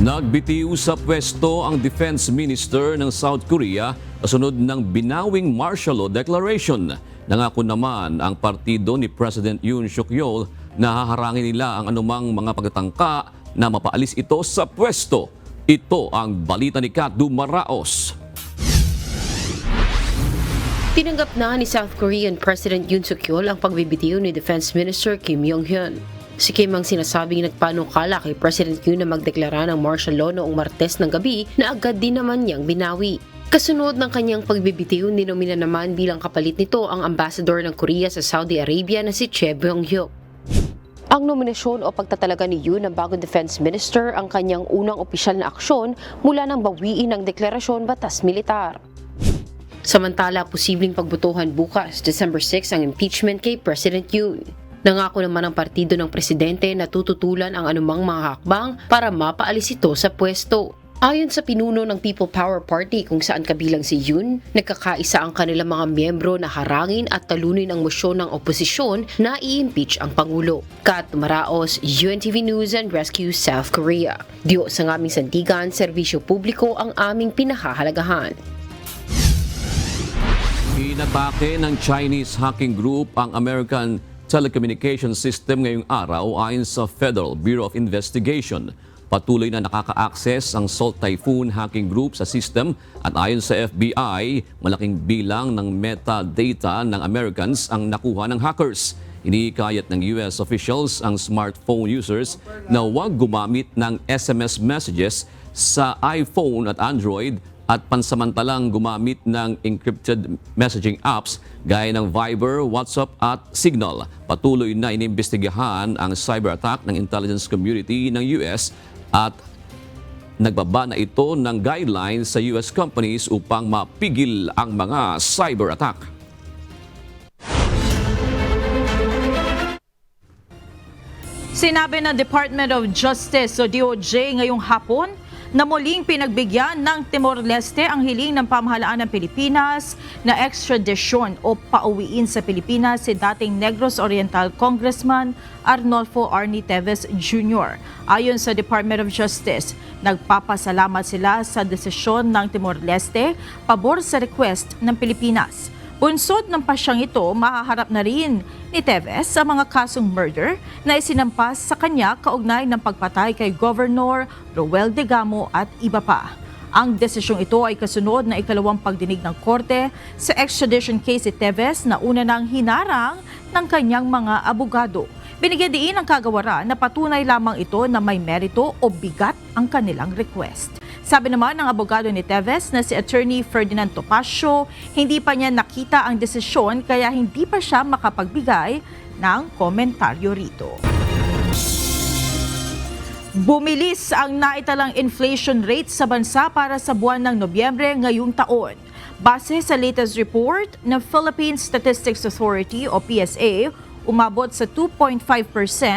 [SPEAKER 11] Nagbitiw sa pwesto ang Defense Minister ng South Korea kasunod ng binawing martial law declaration. Nangako naman ang partido ni President Yoon Suk-yeol na haharangin nila ang anumang mga pagtatangka na mapaalis ito sa pwesto. Ito ang balita ni Kat Dumaraos.
[SPEAKER 21] Tinanggap na ni South Korean President Yoon Suk-yeol ang pagbibitiw ni Defense Minister Kim Yong-hyun. Si Kim ang sinasabing nagpanukala kay President Yoon na magdeklara ng martial law noong Martes ng gabi na agad din naman niyang binawi. Kasunod ng kanyang pagbibitiw, ninomina naman bilang kapalit nito ang ambassador ng Korea sa Saudi Arabia na si Choi Byung-hyuk. Ang nominasyon o pagtatalaga ni Yoon ng bagong defense minister ang kanyang unang opisyal na aksyon mula nang bawiin ng deklarasyon batas militar. Samantala, posibleng pagbotohan bukas, December 6, ang impeachment kay President Yoon. Nangako naman ang partido ng presidente na tututulan ang anumang mga hakbang para mapaalis ito sa pwesto. Ayon sa pinuno ng People Power Party kung saan kabilang si Yoon, nagkakaisa ang kanilang mga miyembro na harangin at talunin ang mosyon ng oposisyon na i-impeach ang Pangulo. Kat Maraos, UNTV News and Rescue, South Korea. Diyos ang aming sandigan, serbisyo publiko ang aming pinahahalagahan.
[SPEAKER 11] Inatake ng Chinese hacking group ang American telecommunication system ngayong araw ayon sa Federal Bureau of Investigation. Patuloy na nakaka-access ang Salt Typhoon hacking group sa system at ayon sa FBI, malaking bilang ng metadata ng Americans ang nakuha ng hackers. Inikayat ng US officials ang smartphone users na huwag gumamit ng SMS messages sa iPhone at Android at pansamantalang gumamit ng encrypted messaging apps gaya ng Viber, WhatsApp at Signal. Patuloy na inimbestigahan ang cyber attack ng intelligence community ng US at nagbaba na ito ng guidelines sa US companies upang mapigil ang mga cyber attack.
[SPEAKER 16] Sinabi ng Department of Justice o DOJ ngayong hapon na muling pinagbigyan ng Timor-Leste ang hiling ng pamahalaan ng Pilipinas na extradition o pauwiin sa Pilipinas si dating Negros Oriental Congressman Arnolfo Arnie Teves Jr. Ayon sa Department of Justice, nagpapasalamat sila sa desisyon ng Timor-Leste pabor sa request ng Pilipinas. Bunsod ng pasyang ito, mahaharap na rin ni Teves sa mga kasong murder na isinampas sa kanya kaugnay ng pagpatay kay Governor Roel Degamo at iba pa. Ang desisyong ito ay kasunod na ikalawang pagdinig ng korte sa extradition case ni Teves na una nang hinarang ng kanyang mga abogado. Binigyan din ng kagawaran na patunay lamang ito na may merito o bigat ang kanilang request. Sabi naman ng abogado ni Teves na si Attorney Ferdinand Topacio, hindi pa niya nakita ang desisyon kaya hindi pa siya makapagbigay ng komentaryo rito. Bumilis ang naitalang inflation rate sa bansa para sa buwan ng Nobyembre ngayong taon. Base sa latest report ng Philippine Statistics Authority o PSA, umabot sa 2.5%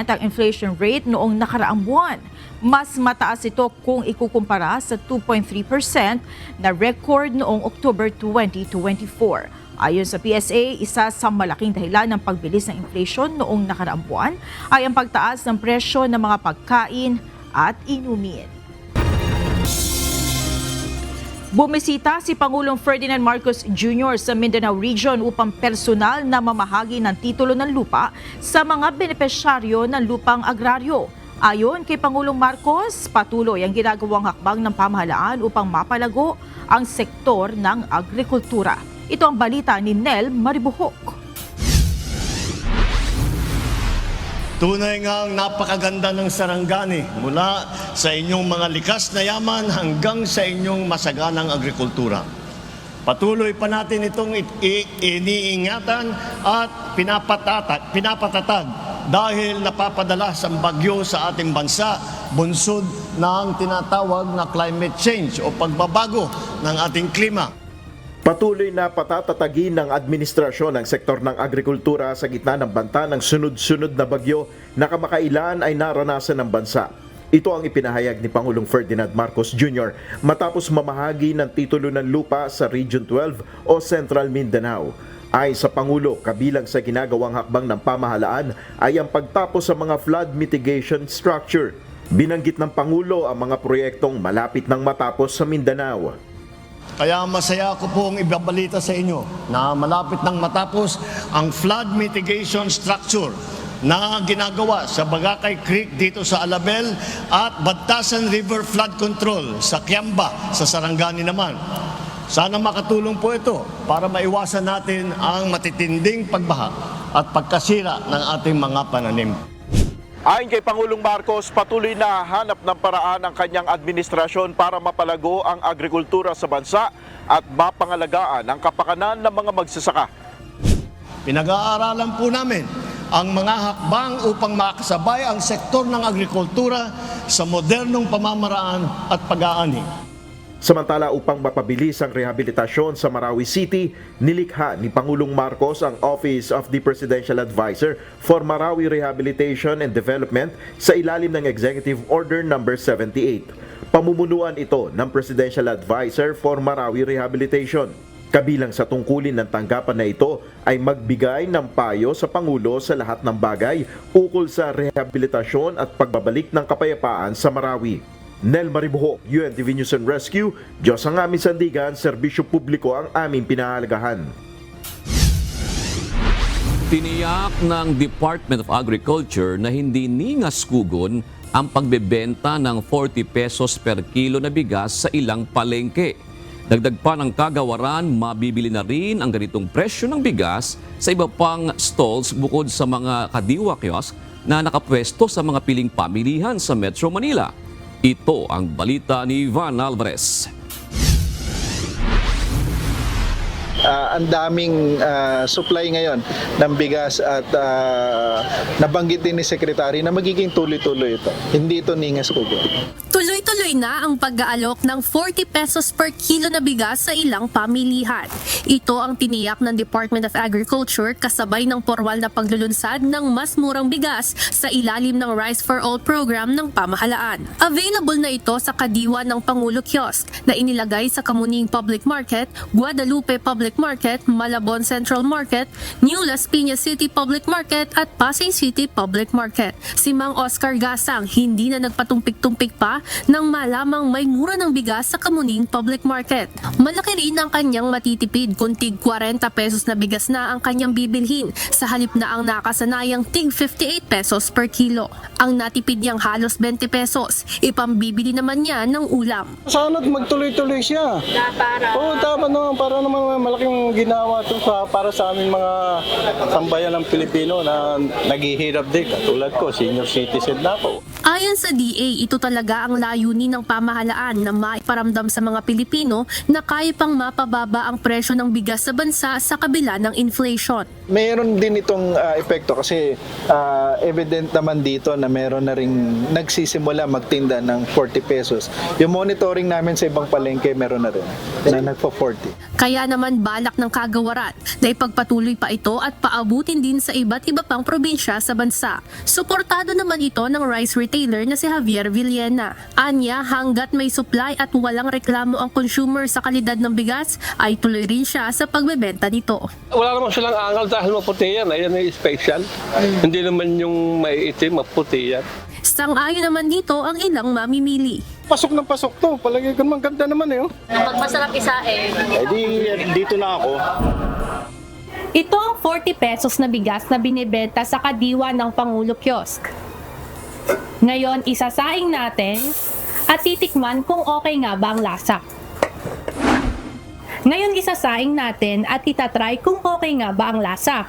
[SPEAKER 16] ang inflation rate noong nakaraang buwan. Mas mataas ito kung ikukumpara sa 2.3% na record noong October 2024. Ayon sa PSA, isa sa malaking dahilan ng pagbilis ng inflation noong nakaraang buwan ay ang pagtaas ng presyo ng mga pagkain at inumin. Bumisita si Pangulong Ferdinand Marcos Jr. sa Mindanao Region upang personal na mamahagi ng titulo ng lupa sa mga benepisyaryo ng lupang agraryo. Ayon kay Pangulong Marcos, patuloy ang ginagawang hakbang ng pamahalaan upang mapalago ang sektor ng agrikultura. Ito ang balita ni Nel Maribuhok.
[SPEAKER 2] Tunay ngang napakaganda ng Sarangani mula sa inyong mga likas na yaman hanggang sa inyong masaganang agrikultura. Patuloy pa natin itong iniingatan at pinapatatag dahil napapadalas ang bagyo sa ating bansa, bunsod ng tinatawag na climate change o pagbabago ng ating klima.
[SPEAKER 22] Patuloy na patatatagin ng administrasyon ang sektor ng agrikultura sa gitna ng banta ng sunod-sunod na bagyo na kamakailan ay naranasan ng bansa. Ito ang ipinahayag ni Pangulong Ferdinand Marcos Jr. matapos mamahagi ng titulo ng lupa sa Region 12 o Central Mindanao. Ayon sa Pangulo, kabilang sa ginagawang hakbang ng pamahalaan ay ang pagtapos sa mga flood mitigation structure. Binanggit ng Pangulo ang mga proyektong malapit nang matapos sa Mindanao.
[SPEAKER 2] Kaya masaya ko pong ibabalita sa inyo na malapit nang matapos ang flood mitigation structure na ginagawa sa Bagakay Creek dito sa Alabel at Badtasan River Flood Control sa Kiamba sa Sarangani naman. Sana makatulong po ito para maiwasan natin ang matitinding pagbaha at pagkasira ng ating mga pananim.
[SPEAKER 22] Ayon kay Pangulong Marcos, patuloy na hanap ng paraan ang kanyang administrasyon para mapalago ang agrikultura sa bansa at mapangalagaan ang kapakanan ng mga magsasaka.
[SPEAKER 2] Pinag-aaralan po namin ang mga hakbang upang makasabay ang sektor ng agrikultura sa modernong pamamaraan at pag-aani.
[SPEAKER 22] Samantala, upang mapabilis ang rehabilitasyon sa Marawi City, nilikha ni Pangulong Marcos ang Office of the Presidential Advisor for Marawi Rehabilitation and Development sa ilalim ng Executive Order No. 78. Pamumunuan ito ng Presidential Advisor for Marawi Rehabilitation. Kabilang sa tungkulin ng tanggapan na ito ay magbigay ng payo sa Pangulo sa lahat ng bagay ukol sa rehabilitasyon at pagbabalik ng kapayapaan sa Marawi. Nel Maribuhok, UNTV News and Rescue, Diyos ang aming sandigan, serbisyo publiko ang aming pinahalagahan.
[SPEAKER 11] Tiniyak ng Department of Agriculture na hindi ningas-kugon ang pagbebenta ng 40 pesos per kilo na bigas sa ilang palengke. Dagdag pa ng kagawaran, mabibili na rin ang ganitong presyo ng bigas sa iba pang stalls bukod sa mga kadiwa kiosk na nakapwesto sa mga piling pamilihan sa Metro Manila. Ito ang balita ni Ivan Alvarez.
[SPEAKER 1] Ang daming supply ngayon ng bigas at nabanggit din ni Secretary na magiging tuloy-tuloy ito. Hindi ito ningas-kugon.
[SPEAKER 6] Tuloy-tuloy na ang pag-aalok ng 40 pesos per kilo na bigas sa ilang pamilihan. Ito ang tiniyak ng Department of Agriculture kasabay ng formal na paglulunsad ng mas murang bigas sa ilalim ng Rice for All program ng pamahalaan. Available na ito sa kadiwa ng Pangulo Kiosk na inilagay sa Kamuning Public Market, Guadalupe Public Market, Malabon Central Market, New Las Piñas City Public Market at Pasay City Public Market. Si Mang Oscar Gasang hindi na nagpatumpik-tumpik pa nang malamang may mura ng bigas sa Kamuning Public Market. Malaki rin ang kanyang matitipid kung tig 40 pesos na bigas na ang kanyang bibilhin sa halip na ang nakasanayang tig 58 pesos per kilo. Ang natipid niyang halos 20 pesos, ipambibili naman niya ng ulam.
[SPEAKER 1] Sana't magtuloy-tuloy siya. Oo, tama naman. Para naman malaking ginawa ito para sa aming mga sambayan ng Pilipino na naghihirap din. Katulad ko, senior citizen na ako.
[SPEAKER 6] Ayon sa DA, ito talaga ang layunin ng pamahalaan na maiparamdam sa mga Pilipino na kaya pang mapababa ang presyo ng bigas sa bansa sa kabila ng inflation.
[SPEAKER 1] Mayroon din itong epekto kasi evident naman dito na meron na ring nagsisimula magtinda ng 40 pesos. Yung monitoring namin sa ibang palengke meron na rin na nagpo-40.
[SPEAKER 6] Kaya naman balak ng kagawaran na ipagpatuloy pa ito at paabutin din sa iba't iba pang probinsya sa bansa. Suportado naman ito ng rice retailer na si Javier Villena. Anya, hanggat may supply at walang reklamo ang consumer sa kalidad ng bigas, ay tuloy rin siya sa pagbebenta nito.
[SPEAKER 14] Wala naman silang angal dahil maputi yan. Ayan ay special. Hindi naman yung may itim, maputi yan.
[SPEAKER 6] Sang-ayon naman dito ang ilang mamimili.
[SPEAKER 1] Pasok ng pasok to. Palagi ko naman ganda naman eh.
[SPEAKER 6] Pag masarap isain.
[SPEAKER 1] Dito na ako.
[SPEAKER 6] Ito ang 40 pesos na bigas na binibenta sa kadiwa ng Pangulo Kiosk. Ngayon, isasaing natin at titikman kung okay nga ba ang lasa. Ngayon, isasaing natin at itatry kung okay nga ba ang lasa.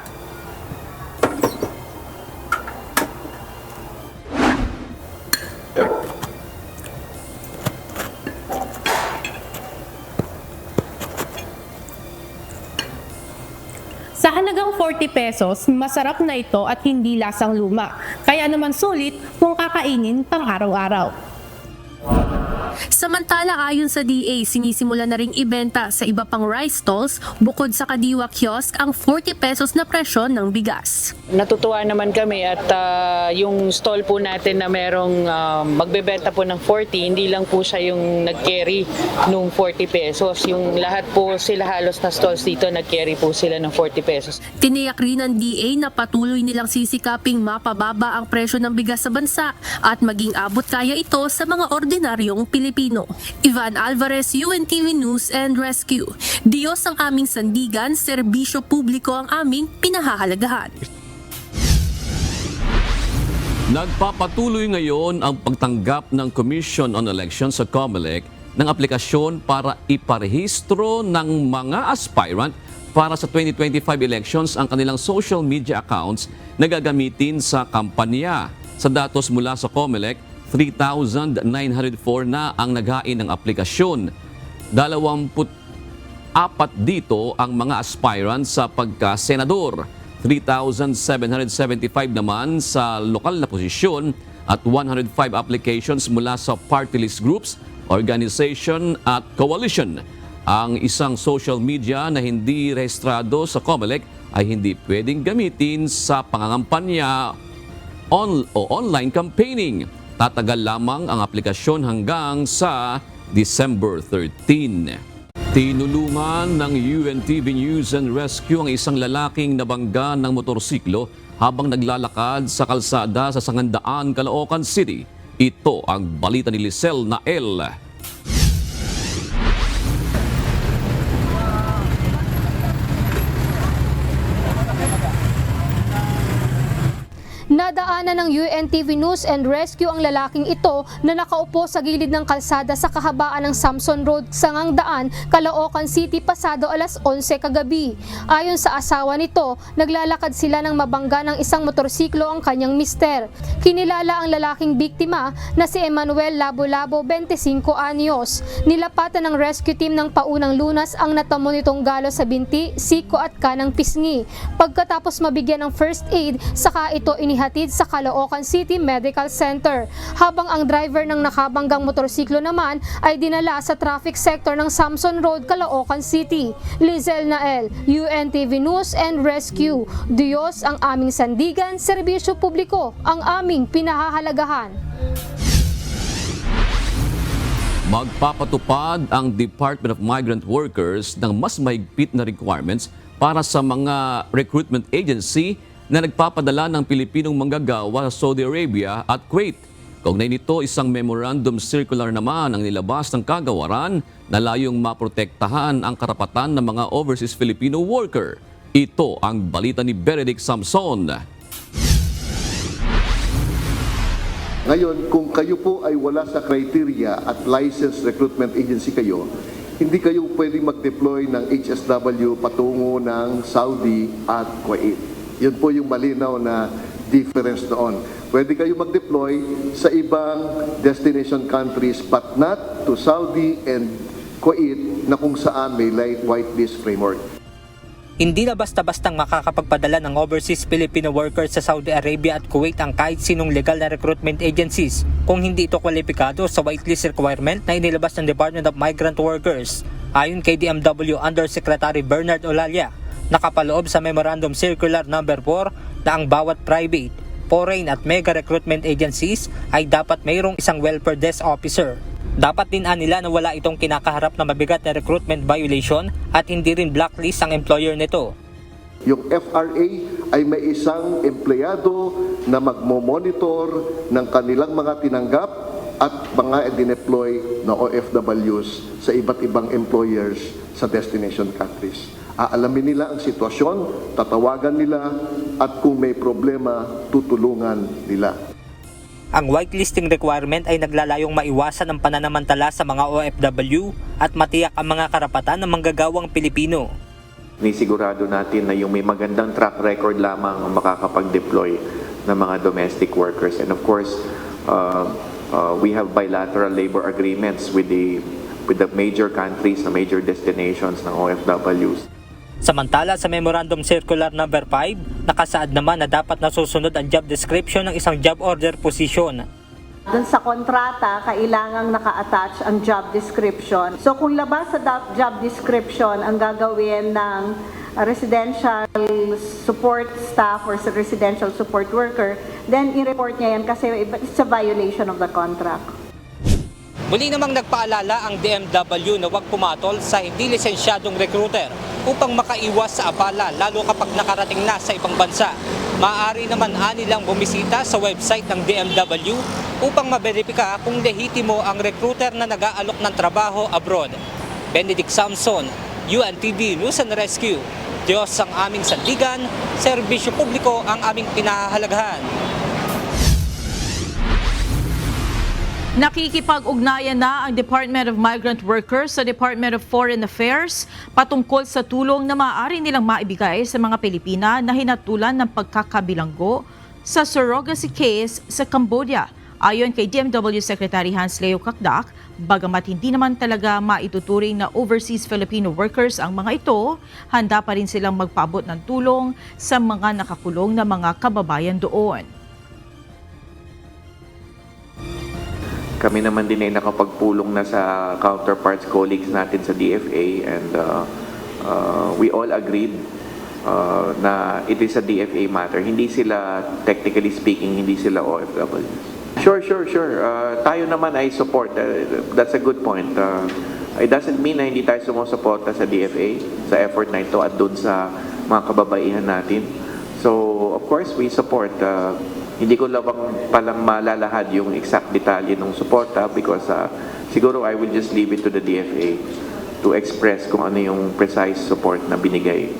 [SPEAKER 6] Sa halagang 40 pesos, masarap na ito at hindi lasang luma. Kaya naman sulit kung kakainin pang araw-araw. Samantala, ayon sa DA, sinisimula na ring ibenta sa iba pang rice stalls bukod sa kadiwa kiosk ang 40 pesos na presyo ng bigas.
[SPEAKER 23] Natutuwa naman kami at yung stall po natin na merong magbebenta po ng 40, hindi lang po siya yung nag-carry nung 40 pesos. Yung lahat po sila halos na stalls dito nag-carry po sila ng 40 pesos.
[SPEAKER 6] Tiniyak rin ng DA na patuloy nilang sisikaping mapababa ang presyo ng bigas sa bansa at maging abot kaya ito sa mga ordinaryong Pilipino. Ivan Alvarez, UNTV News and Rescue. Diyos ang aming sandigan, serbisyo publiko ang aming pinahahalagahan.
[SPEAKER 11] Nagpapatuloy ngayon ang pagtanggap ng Commission on Elections sa COMELEC ng aplikasyon para iparehistro ng mga aspirant para sa 2025 elections ang kanilang social media accounts na gagamitin sa kampanya. Sa datos mula sa COMELEC, 3,904 na ang naghain ng aplikasyon. 24 dito ang mga aspirants sa pagka-senador. 3,775 naman sa lokal na posisyon at 105 applications mula sa party list groups, organization at coalition. Ang isang social media na hindi rehistrado sa COMELEC ay hindi pwedeng gamitin sa pangangampanya o online campaigning. Tatagal lamang ang aplikasyon hanggang sa December 13. Tinulungan ng UNTV News and Rescue ang isang lalaking nabangga ng motorsiklo habang naglalakad sa kalsada sa Sangandaan, Caloocan City. Ito ang balita ni Lisel Nael.
[SPEAKER 3] Nadaanan ng UNTV News and Rescue ang lalaking ito na nakaupo sa gilid ng kalsada sa kahabaan ng Samson Road, Sangangdaan, Caloocan City pasado alas 11 kagabi. Ayon sa asawa nito, naglalakad sila nang mabangga ng isang motorsiklo ang kanyang mister. Kinilala ang lalaking biktima na si Emmanuel Labo-Labo, 25 anyos. Nilapatan ng rescue team ng paunang Lunas ang natamo nitong galo sa binti, siko at kanang pisngi. Pagkatapos mabigyan ng first aid, saka ito inihatid sa Caloocan City Medical Center. Habang ang driver ng nakabanggang motorsiklo naman ay dinala sa traffic sector ng Samson Road, Caloocan City. Lizel Nael, UNTV News and Rescue. Diyos ang aming sandigan, serbisyo publiko ang aming pinahahalagahan.
[SPEAKER 11] Magpapatupad ang Department of Migrant Workers ng mas mahigpit na requirements para sa mga recruitment agency na nagpapadala ng Pilipinong manggagawa sa Saudi Arabia at Kuwait. Kaugnay nito, isang memorandum circular naman ang nilabas ng kagawaran na layong maprotektahan ang karapatan ng mga overseas Filipino worker. Ito ang balita ni Benedict Samson.
[SPEAKER 12] Ngayon, kung kayo po ay wala sa criteria at licensed recruitment agency kayo, hindi kayo pwedeng mag-deploy ng HSW patungo ng Saudi at Kuwait. Yun po yung malinaw na difference doon. Pwede kayo mag-deploy sa ibang destination countries but not to Saudi and Kuwait na kung saan may whitelist framework.
[SPEAKER 13] Hindi na basta-bastang makakapagpadala ng overseas Filipino workers sa Saudi Arabia at Kuwait ang kahit sinong legal na recruitment agencies kung hindi ito kwalipikado sa whitelist requirement na inilabas ng Department of Migrant Workers. Ayon kay DMW Undersecretary Bernard Olalia, nakapaloob sa Memorandum Circular No. 4 na ang bawat private, foreign at mega recruitment agencies ay dapat mayroong isang welfare desk officer. Dapat din nila na wala itong kinakaharap na mabigat na recruitment violation at hindi rin blacklist ang employer nito.
[SPEAKER 12] Yung FRA ay may isang empleyado na magmo-monitor ng kanilang mga tinanggap at mga dineploy na OFWs sa iba't ibang employers sa destination countries. Aalamin nila ang sitwasyon, tatawagan nila at kung may problema, tutulungan nila.
[SPEAKER 13] Ang whitelisting requirement ay naglalayong maiwasan ang pananamantala sa mga OFW at matiyak ang mga karapatan ng manggagawang Pilipino.
[SPEAKER 24] Nisigurado natin na yung may magandang track record lamang ang makakapag-deploy ng mga domestic workers. And of course, we have bilateral labor agreements with the major countries, the major destinations ng OFWs.
[SPEAKER 13] Samantala sa Memorandum Circular No. 5, nakasaad naman na dapat nasusunod ang job description ng isang job order position.
[SPEAKER 25] Doon sa kontrata, kailangang naka-attach ang job description. So kung labas sa job description ang gagawin ng residential support staff or residential support worker, then i-report niya yan kasi it's a violation of the contract.
[SPEAKER 13] Muli namang nagpaalala ang DMW na huwag pumatol sa hindi lisensyadong recruiter upang makaiwas sa abala lalo kapag nakarating na sa ibang bansa. Maaari naman nilang bumisita sa website ng DMW upang maberipika kung lehitimo ang recruiter na nag-aalok ng trabaho abroad. Benedict Samson, UNTV News and Rescue. Diyos ang aming sandigan, serbisyo publiko ang aming pinahahalagahan.
[SPEAKER 16] Nakikipag-ugnayan na ang Department of Migrant Workers sa Department of Foreign Affairs patungkol sa tulong na maaari nilang maibigay sa mga Pilipina na hinatulan ng pagkakabilanggo sa surrogacy case sa Cambodia. Ayon kay DMW Secretary Hans Leo Kakdak, bagamat hindi naman talaga maituturing na overseas Filipino workers ang mga ito, handa pa rin silang magpaabot ng tulong sa mga nakakulong na mga kababayan doon.
[SPEAKER 24] Kami naman din ay nakapagpulong na sa counterparts, colleagues natin sa DFA, and we all agreed na it is a DFA matter. Hindi sila, technically speaking, hindi sila OFW. Sure. Tayo naman ay support. That's a good point. It doesn't mean na hindi tayo sumusuporta sa DFA, sa effort na ito at dun sa mga kababaihan natin. So, of course, we support. Hindi ko labang palang malalahad yung exact detalye ng suporta because siguro I will just leave it to the DFA to express kung ano yung precise support na binigay.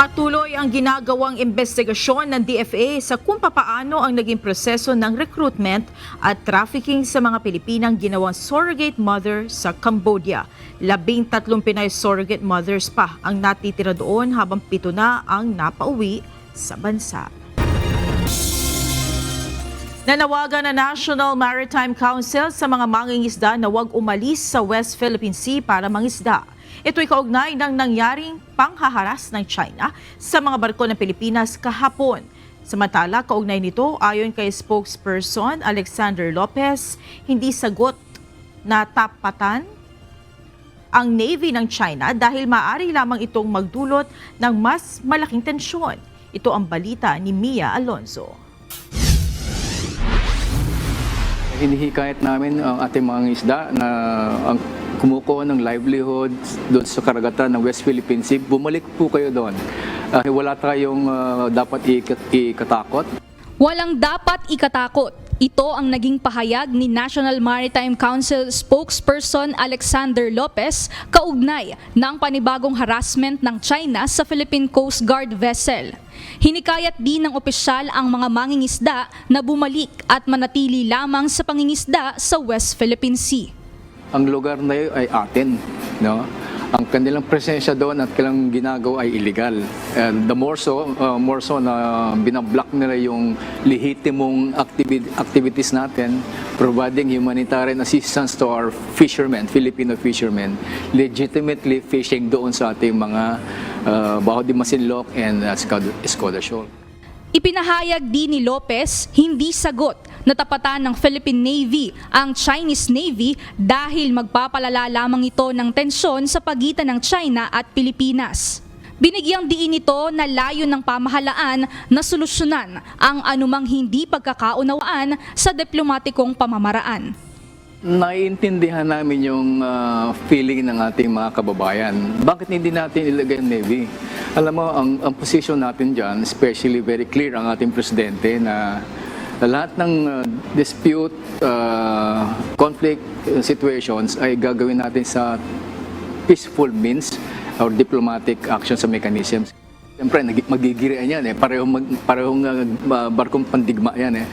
[SPEAKER 16] Patuloy ang ginagawang investigasyon ng DFA sa kung papaano ang naging proseso ng recruitment at trafficking sa mga Pilipinang ginawang surrogate mother sa Cambodia. 13 Pinay surrogate mothers pa ang natitira doon habang 7 na ang napauwi sa bansa. Nanawagan na National Maritime Council sa mga mangingisda na huwag umalis sa West Philippine Sea para mangisda. Ito'y kaugnay ng nangyaring panghaharas ng China sa mga barko ng Pilipinas kahapon. Samantala, kaugnay nito, ayon kay spokesperson Alexander Lopez, hindi sagot na tapatan ang Navy ng China dahil maaari lamang itong magdulot ng mas malaking tensyon. Ito ang balita ni Mia Alonzo.
[SPEAKER 4] Hinihikayat namin ang ating mga isda na ang kumukuha ng livelihood doon sa karagatan ng West Philippine Sea. Bumalik po kayo doon. Wala tayong dapat ikatakot.
[SPEAKER 7] Walang dapat ikatakot. Ito ang naging pahayag ni National Maritime Council spokesperson Alexander Lopez kaugnay ng panibagong harassment ng China sa Philippine Coast Guard vessel. Hinikayat din ng opisyal ang mga mangingisda na bumalik at manatili lamang sa pangingisda sa West Philippine Sea.
[SPEAKER 4] Ang lugar na yun ay atin, no? Ang kanilang presensya doon at kanilang ginagawa ay illegal. And the more so na binablock nila yung lehitimong activities natin, providing humanitarian assistance to our fishermen, Filipino fishermen, legitimately fishing doon sa ating mga Baho de Masinloc and Escoda Shoal.
[SPEAKER 7] Ipinahayag din ni Lopez, hindi sagot na tapatan ng Philippine Navy ang Chinese Navy dahil magpapalala lamang ito ng tensyon sa pagitan ng China at Pilipinas. Binigyang diin ito na layo ng pamahalaan na solusyonan ang anumang hindi pagkakaunawaan sa diplomatikong pamamaraan.
[SPEAKER 4] Naiintindihan namin yung feeling ng ating mga kababayan. Bakit hindi natin ilagay ang Navy? Alam mo, ang position natin dyan, especially very clear ang ating presidente na lahat ng dispute, conflict situations ay gagawin natin sa peaceful means or diplomatic actions or mechanisms. Siyempre, magigirian yan eh. Parehong barkong pandigma yan eh.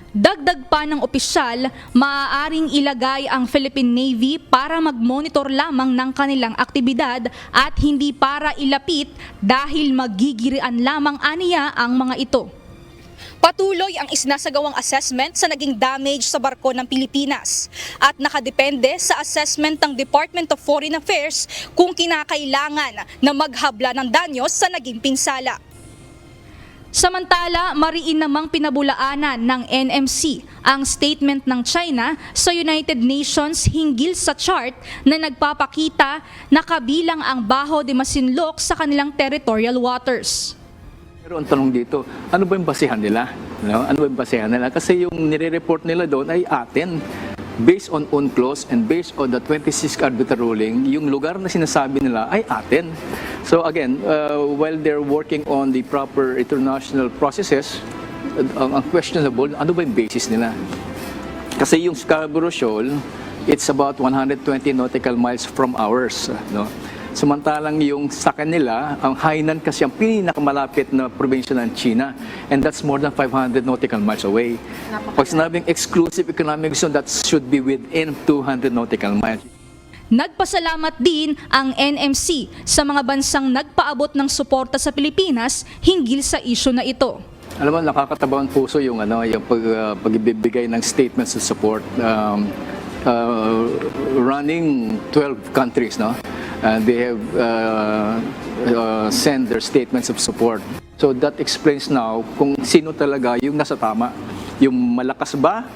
[SPEAKER 7] Dagdag pa ng opisyal, maaaring ilagay ang Philippine Navy para mag-monitor lamang ng kanilang aktibidad at hindi para ilapit dahil magigirian lamang aniya ang mga ito.
[SPEAKER 8] Patuloy ang isinasagawang assessment sa naging damage sa barko ng Pilipinas at nakadepende sa assessment ng Department of Foreign Affairs kung kinakailangan na maghabla ng danyos sa naging pinsala.
[SPEAKER 7] Samantala, mariin namang pinabulaanan ng NMC ang statement ng China sa United Nations hinggil sa chart na nagpapakita na kabilang ang Baho de Masinloc sa kanilang territorial waters.
[SPEAKER 4] Pero ang tanong dito, ano ba yung basehan nila? No? Ano ba yung basehan nila? Kasi yung nire-report nila doon ay atin. Based on UNCLOS and based on the 26th arbiter ruling, yung lugar na sinasabi nila ay atin. So again, while they're working on the proper international processes, ang questionable, ano ba yung basis nila? Kasi yung Scarborough Shoal, it's about 120 nautical miles from ours. No? Samantalang yung sa kanila, ang Hainan kasi ang pinakamalapit na probinsya ng China, and that's more than 500 nautical miles away. Pag sinabing exclusive economic zone, that should be within 200 nautical miles.
[SPEAKER 7] Nagpasalamat din ang NMC sa mga bansang nagpaabot ng suporta sa Pilipinas hinggil sa isyu na ito.
[SPEAKER 4] Alam mo, nakakataba ang puso yung pagbibigay ng statements of support. Running 12 countries, no? They have sent their statements of support. So that explains now kung sino talaga yung nasa tama. Yung malakas ba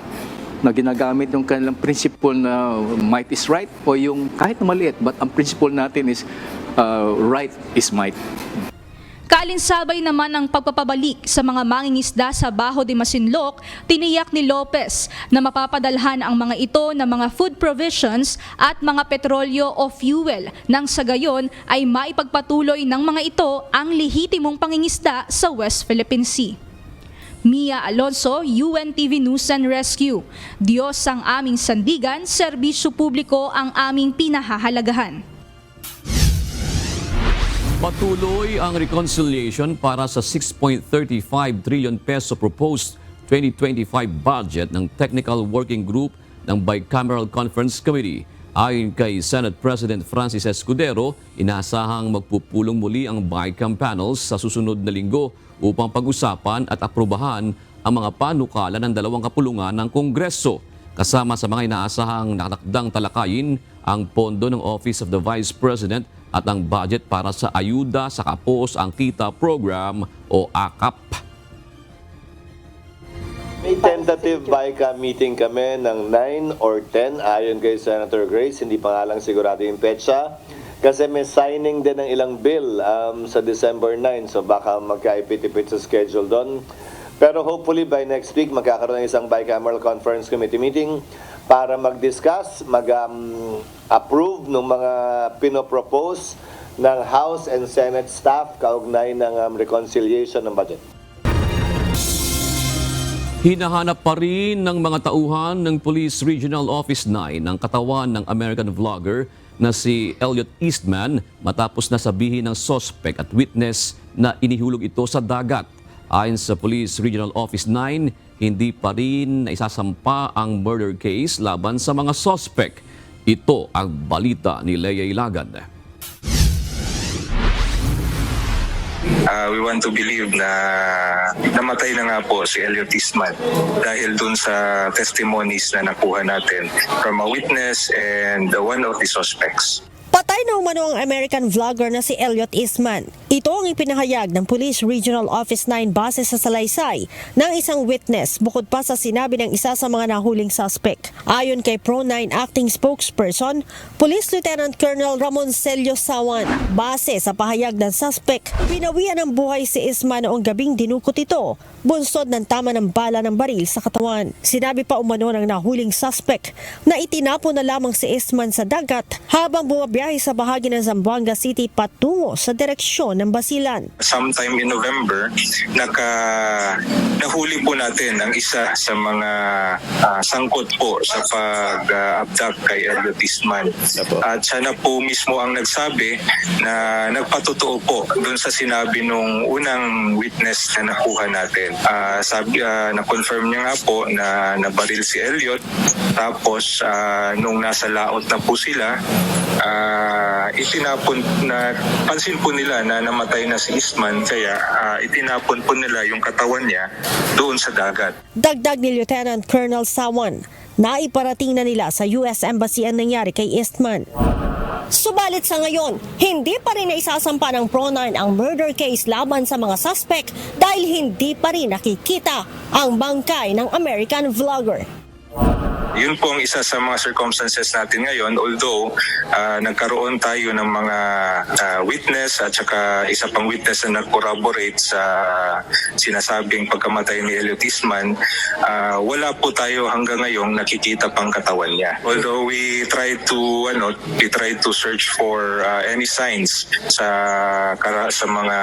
[SPEAKER 4] na ginagamit yung kanilang principle na might is right, o yung kahit na maliit, but ang principle natin is right is might.
[SPEAKER 7] Kaalinsabay naman ang pagpapabalik sa mga mangingisda sa Baho de Masinloc, tiniyak ni Lopez na mapapadalhan ang mga ito ng mga food provisions at mga petrolyo o fuel nang sa gayon ay maipagpatuloy ng mga ito ang lehitimong pangingisda sa West Philippine Sea. Mia Alonzo, UNTV News and Rescue. Diyos ang aming sandigan, serbisyo publiko ang aming pinahahalagahan.
[SPEAKER 11] Patuloy ang reconciliation para sa 6.35 trillion peso proposed 2025 budget ng Technical Working Group ng Bicameral Conference Committee. Ayon kay Senate President Francis Escudero, inaasahang magpupulong muli ang BICAM panels sa susunod na linggo upang pag-usapan at aprubahan ang mga panukala ng dalawang kapulungan ng Kongreso. Kasama sa mga inaasahang nakatakdang talakayin ang pondo ng Office of the Vice President at ang budget para sa Ayuda sa Kapos ang Kita Program o AKAP.
[SPEAKER 9] May tentative BICAM meeting kami ng 9 or 10 ayon kay Senator Grace. Hindi pa nga lang sigurado yung petsa. Kasi may signing din ng ilang bill sa December 9. So baka magkaipit-ipit sa schedule doon. Pero hopefully by next week magkakaroon ng isang Bicameral Conference Committee meeting para mag-discuss, mag-approve ng mga pinopropose ng House and Senate staff kaugnay ng reconciliation ng budget.
[SPEAKER 11] Hinahanap pa rin ng mga tauhan ng Police Regional Office 9 ang katawan ng American vlogger na si Elliot Eastman matapos na sabihin ng suspect at witness na inihulog ito sa dagat. Ayon sa Police Regional Office 9, hindi pa rin naisasampa ang murder case laban sa mga suspect. Ito ang balita ni Lea Ilagan.
[SPEAKER 15] We want to believe na namatay na nga po si Elliot Eastman dahil dun sa testimonies na nakuha natin from a witness and one of the suspects.
[SPEAKER 17] Patay na umano ang American vlogger na si Elliot Eastman. Ito ang ipinahayag ng Police Regional Office 9 base sa salaysay ng isang witness bukod pa sa sinabi ng isa sa mga nahuling suspect. Ayon kay Pro9 Acting Spokesperson, Police Lieutenant Colonel Ramon Celio Sawan, base sa pahayag ng suspect, pinawian ng buhay si Eastman noong gabing dinukot ito, bunsod ng tama ng bala ng baril sa katawan. Sinabi pa umano ng nahuling suspect na itinapon na lamang si Eastman sa dagat habang bumabiyahe sa bahagi ng Zamboanga City patungo sa direksyon ng Basilan.
[SPEAKER 15] Sometime in November, nahuli po natin ang isa sa mga sangkot po sa pag-abduct kay Elliot Eastman. At sana po mismo ang nagsabi na nagpatotoo po doon sa sinabi nung unang witness na nakuha natin. Na-confirm niya nga po na nabaril si Elliot. Tapos nung nasa laot na po sila, itinapon na pansin po nila na namatay na si Eastman kaya itinapon po nila yung katawan niya doon sa dagat.
[SPEAKER 17] Dagdag ni Lieutenant Colonel Sawan, naiparating na nila sa US Embassy ang nangyari kay Eastman. Subalit sa ngayon, hindi pa rin naisasampa ng Pro9 ang murder case laban sa mga suspect dahil hindi pa rin nakikita ang bangkay ng American vlogger.
[SPEAKER 15] Yun po ang isa sa mga circumstances natin ngayon, although nagkaroon tayo ng mga witness at saka isa pang witness na nag-corroborate sa sinasabing pagkamatay ni Elliot Eastman, wala po tayo hanggang ngayon nakikita pang katawan niya. Although we try to search for any signs sa mga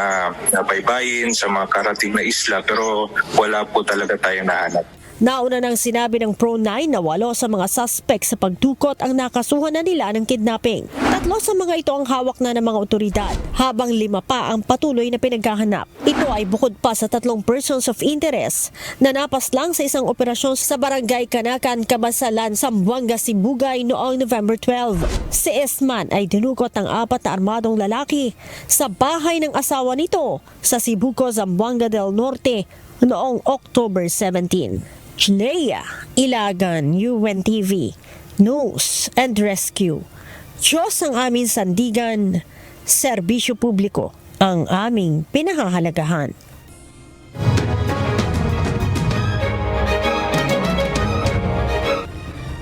[SPEAKER 15] baybayin, sa mga karating na isla, pero wala po talaga tayo nahanap.
[SPEAKER 17] Nauna nang sinabi ng Pro9 na 8 sa mga suspect sa pagdukot ang nakasuhan na nila ng kidnapping. 3 sa mga ito ang hawak na ng mga otoridad, habang 5 pa ang patuloy na pinaghahanap. Ito ay bukod pa sa 3 persons of interest na napaslang sa isang operasyon sa Barangay Kanakan, Kabasalan, Zamboanga, Sibugay noong November 12. Si Eastman ay dinukot ng 4 na armadong lalaki sa bahay ng asawa nito sa Sibuco, Zamboanga del Norte noong October 17. Lea Ilagan, UNTV, News and Rescue. Diyos ang aming sandigan, serbisyo publiko ang aming pinahahalagahan.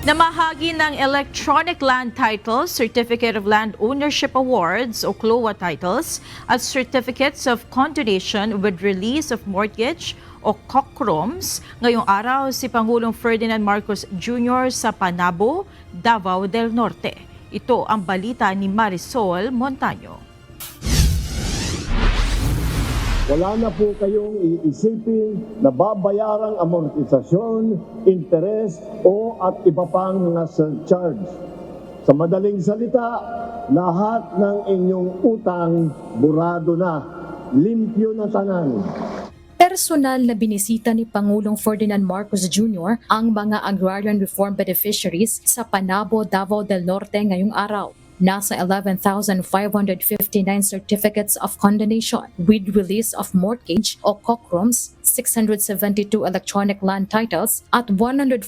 [SPEAKER 16] Namahagi ng Electronic Land Titles, Certificate of Land Ownership Awards o CLOA titles at Certificates of Condonation with Release of Mortgage o COCROMs ngayong araw si Pangulong Ferdinand Marcos Jr. sa Panabo, Davao del Norte. Ito ang balita ni Marisol Montaño.
[SPEAKER 2] Wala na po kayong iisipin na babayarang amortisasyon, interes o at iba pang mga surcharge. Sa madaling salita, lahat ng inyong utang burado na, limpyo na tanan.
[SPEAKER 5] Personal na binisita ni Pangulong Ferdinand Marcos Jr. ang mga agrarian reform beneficiaries sa Panabo, Davao del Norte ngayong araw. Nasa 11,559 certificates of condonation with release of mortgage o COCROMs, 672 electronic land titles at 144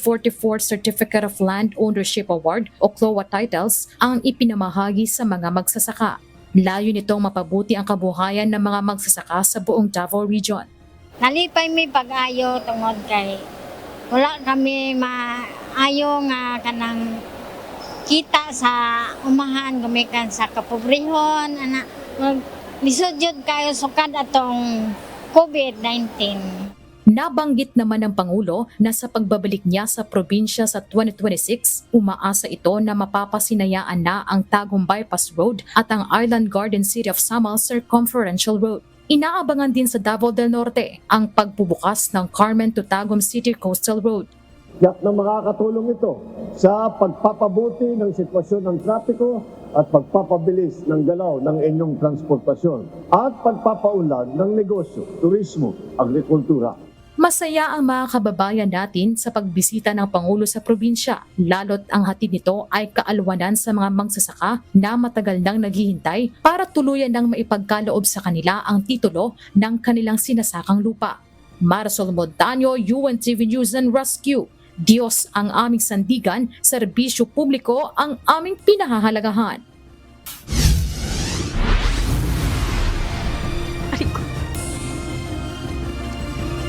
[SPEAKER 5] Certificate of Land Ownership Award o CLOA titles ang ipinamahagi sa mga magsasaka. Layo nitong mapabuti ang kabuhayan ng mga magsasaka sa buong Davao Region.
[SPEAKER 10] Nalipay mi pag-ayo tungod kay wala kami maayo nga kanang kita sa umahan gumikan sa kapobrehon ana misudyod kayo sukad atong COVID-19.
[SPEAKER 5] Nabanggit naman ng Pangulo na sa pagbabalik niya sa probinsya sa 2026, umaasa ito na mapapasinayaan na ang Tagum Bypass Road at ang Island Garden City of Samal Circumferential Road. Inaabangan din sa Davao del Norte ang pagbubukas ng Carmen to Tagum City Coastal Road.
[SPEAKER 2] Tiyak na makakatulong ito sa pagpapabuti ng sitwasyon ng trapiko at pagpapabilis ng galaw ng inyong transportasyon at pagpapaunlad ng negosyo, turismo, agrikultura.
[SPEAKER 5] Masaya ang mga kababayan natin sa pagbisita ng Pangulo sa probinsya, lalo't ang hatid nito ay kaalwanan sa mga magsasaka na matagal nang naghihintay para tuluyan ng maipagkaloob sa kanila ang titulo ng kanilang sinasakang lupa. Marisol Montaño, UNTV News and Rescue. Diyos ang aming sandigan, serbisyo publiko ang aming pinahahalagahan.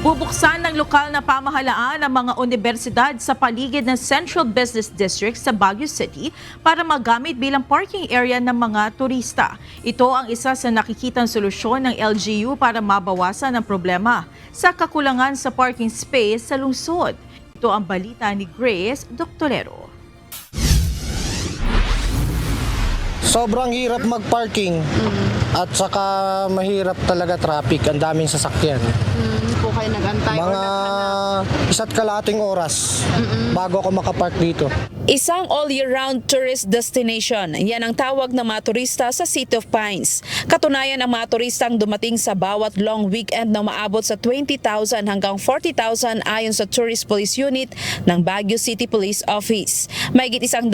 [SPEAKER 16] Bubuksan ng lokal na pamahalaan ang mga universidad sa paligid ng Central Business District sa Baguio City para magamit bilang parking area ng mga turista. Ito ang isa sa nakikitang solusyon ng LGU para mabawasan ang problema sa kakulangan sa parking space sa lungsod. Ito ang balita ni Grace Doctorero.
[SPEAKER 18] Sobrang hirap mag-parking at saka mahirap talaga traffic, ang daming sasakyan.
[SPEAKER 19] Po kayo nag-antay
[SPEAKER 18] Mga isa't kalahating oras bago ako makapark dito.
[SPEAKER 20] Isang all-year-round tourist destination. Yan ang tawag ng mga turista sa City of Pines. Katunayan, ang mga turistang dumating sa bawat long weekend na umaabot sa 20,000 hanggang 40,000 ayon sa Tourist Police Unit ng Baguio City Police Office. Mahigit 100,000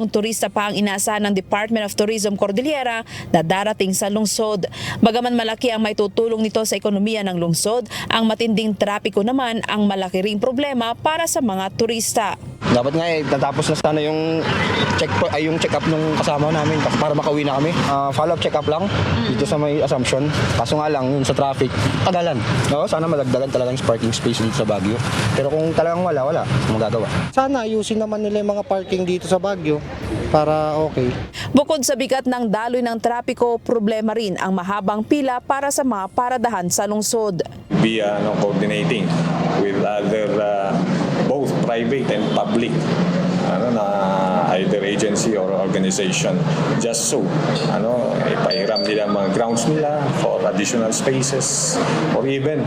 [SPEAKER 20] turista pa ang inaasahan ng Department of Tourism Cordillera na darating sa lungsod. Bagaman malaki ang may tutulong nito sa ekonomiya ng lungsod, ang matinding trapiko naman ang malaki ring problema para sa mga turista.
[SPEAKER 18] Dapat nga natapos na sana yung check-up nung kasama namin para makauwi na kami. Follow-up check-up lang dito sa may Assumption. Kaso nga lang yun sa traffic, tagalan. Oo, sana madagdagan talagang parking space dito sa Baguio. Pero kung talagang wala magagawa. Sana ayusin naman nila yung mga parking dito sa Baguio para okay.
[SPEAKER 20] Bukod sa bigat ng daloy ng trapiko, problema rin ang mahabang pila para sa mga paradahan sa lungsod.
[SPEAKER 26] Be coordinating with other both private and public either agency or organization just so ipahiram nila mga grounds nila for additional spaces or even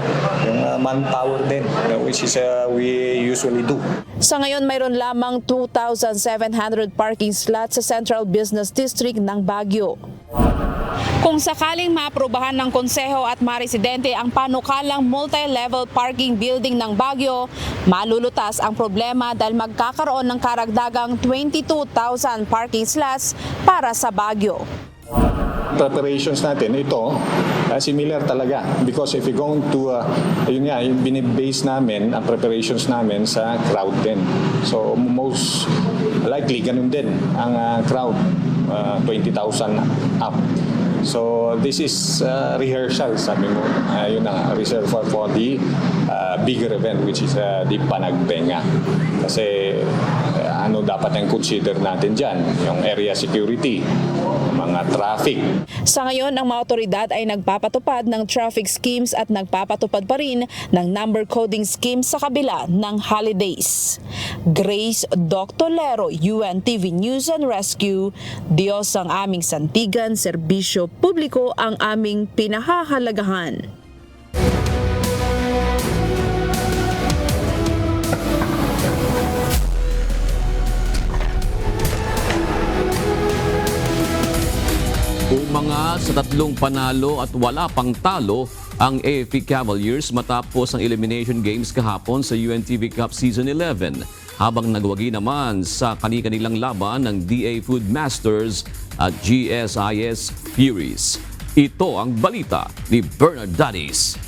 [SPEAKER 26] yung manpower din which is we usually do.
[SPEAKER 20] Sa ngayon, mayroon lamang 2,700 parking slots sa Central Business District ng Baguio. Kung sakaling maaprobahan ng konseho at mga residente ang panukalang multi-level parking building ng Baguio, malulutas ang problema dahil magkakaroon ng karagdagang 22,000 parking slots para sa Baguio.
[SPEAKER 26] Preparations natin, ito, similar talaga. Because if you're going to, yun nga, yung binibase namin, ang preparations namin sa crowd din. So, most likely, ganun din ang crowd, 20,000 up. So, this is rehearsal, sabi mo. Yun ang reservoir for the bigger event, which is the Panagbenga. Kasi, dapat ang consider natin dyan? Yung area security, mga traffic.
[SPEAKER 20] Sa ngayon, ang mga otoridad ay nagpapatupad ng traffic schemes at nagpapatupad pa rin ng number coding scheme sa kabila ng holidays. Grace Doctorero, UNTV News and Rescue. Diyos ang aming santigan, serbisyo publiko ang aming pinahahalagahan.
[SPEAKER 11] Umanga sa 3 panalo at wala pang talo ang AFP Cavaliers matapos ang elimination games kahapon sa UNTV Cup Season 11, habang nagwagi naman sa kani-kanilang laban ng DA Food Masters at GSIS Furies. Ito ang balita ni Bernard Dadis.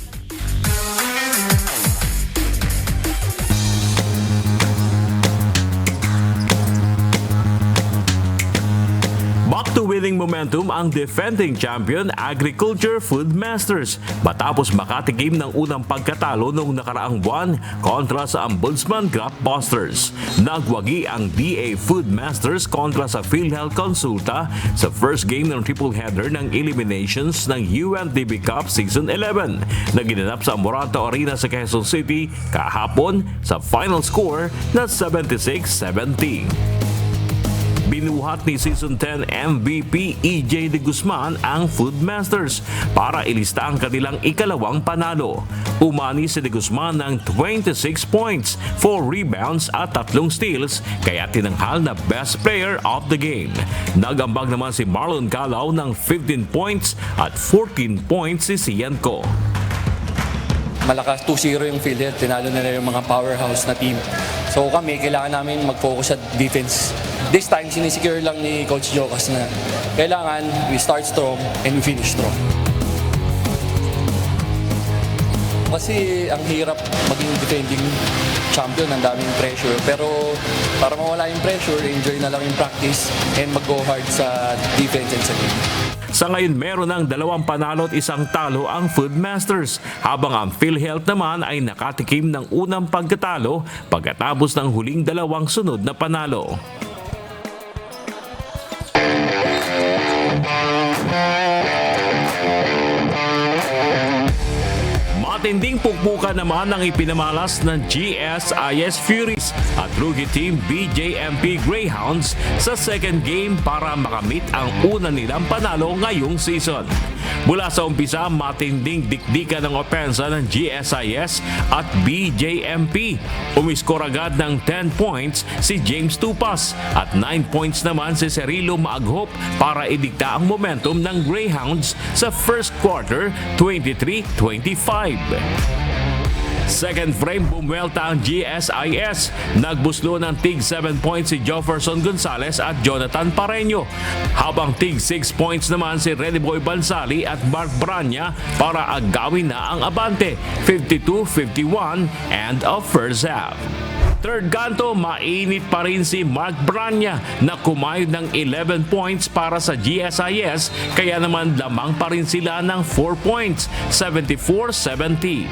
[SPEAKER 1] Back to winning momentum ang defending champion Agriculture Food Masters matapos makatikim ng unang pagkatalo noong nakaraang buwan kontra sa Ombudsman Grapbusters. Nagwagi ang DA Food Masters kontra sa PhilHealth Consulta sa first game ng triple header ng eliminations ng UNTV Cup Season 11 na ginanap sa Morata Arena sa Quezon City kahapon sa final score na 76-70. Binuhat ni Season 10 MVP EJ De Guzman ang Food Masters para ilista ang kanilang ikalawang panalo. Umani si De Guzman ng 26 points, 4 rebounds at 3 steals, kaya tinanghal na best player of the game. Nagambag naman si Marlon Calao ng 15 points at 14 points si Cianco.
[SPEAKER 6] Malakas 2-0 yung PhilHealth, tinalo na yung mga powerhouse na team. So kami, kailangan namin mag-focus sa defense. This time, sinisecure lang ni Coach Jocas na kailangan we start strong and we finish strong. Kasi ang hirap maging defending champion, ang daming pressure. Pero para mawala yung pressure, enjoy na lang yung practice and mag-go hard sa defense and sa game.
[SPEAKER 1] Sa ngayon, meron ng 2 panalo at 1 talo ang Food Masters, habang ang PhilHealth naman ay nakatikim ng unang pagkatalo pagkatapos ng huling 2 sunod na panalo. Matinding pukpukan naman ang ipinamalas ng GSIS Furies at rookie team BJMP Greyhounds sa second game para makamit ang una nilang panalo ngayong season. Mula sa umpisa, matinding dikdikan ng opensa ng GSIS at BJMP. Umiskor agad ng 10 points si James Tupas at 9 points naman si Cirilo Maaghop para idikta ang momentum ng Greyhounds sa first quarter 23-25. Second frame, bumuelta ang GSIS. Nagbuslo ng tig 7 points si Jefferson Gonzalez at Jonathan Pareño, habang tig 6 points naman si Reniboy Bansali at Mark Branya para agawin na ang abante 52-51 and of first half. Third kanto, mainit pa rin si Mark Branya na kumayod ng 11 points para sa GSIS, kaya naman lamang pa rin sila ng 4 points, 74-70.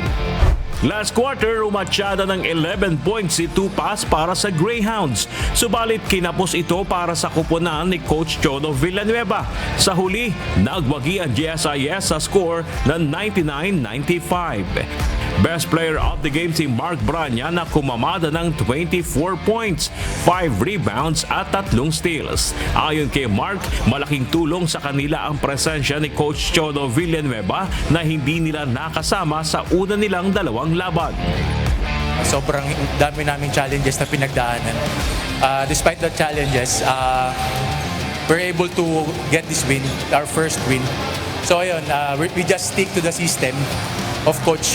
[SPEAKER 1] Last quarter, umatsyada ng 11 points si Tupas para sa Greyhounds. Subalit kinapos ito para sa kuponan ni Coach Chodo Villanueva. Sa huli, nagwagi ang GSIS sa score na 99-95. Best player of the game si Mark Branya na kumamada ng 24 points, 5 rebounds at 3 steals. Ayon kay Mark, malaking tulong sa kanila ang presensya ni Coach Chodo Villanueva na hindi nila nakasama sa una nilang 2 laban.
[SPEAKER 14] Sobrang dami naming challenges na pinagdaanan. Despite the challenges, we're able to get this win, our first win. So ayun, we just stick to the system of Coach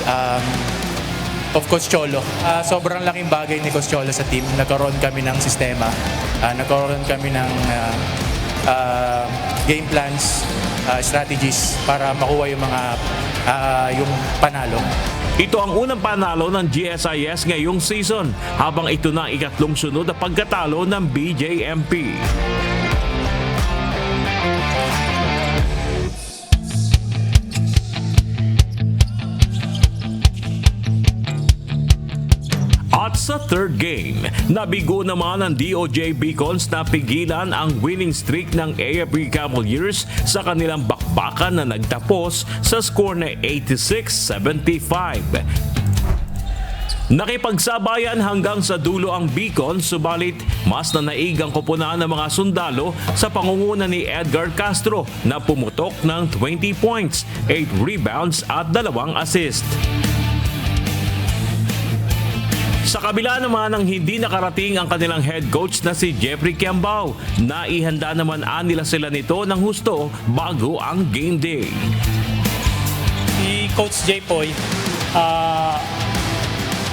[SPEAKER 14] Cholo. Sobrang laking bagay ni Coach Cholo sa team. Nagkaroon kami ng sistema, nagkaroon kami ng game plans, strategies para makuha yung mga yung panalo.
[SPEAKER 1] Ito ang unang panalo ng GSIS ngayong season, habang ito na ang ikatlong sunod na pagkatalo ng BJMP. At sa third game, nabigo naman ang DOJ Beacons na pigilan ang winning streak ng AFP Cavaliers sa kanilang bakbakan na nagtapos sa score na 86-75. Nakipagsabayan hanggang sa dulo ang Beacon, subalit mas nanaig ang koponan ng mga sundalo sa pangunguna ni Edgar Castro na pumutok ng 20 points, 8 rebounds at 2 assist. Sa kabila naman ng hindi nakarating ang kanilang head coach na si Jeffrey Kiambao, naihanda naman nila sila nito ng husto bago ang game day.
[SPEAKER 3] Si Coach J-Poy,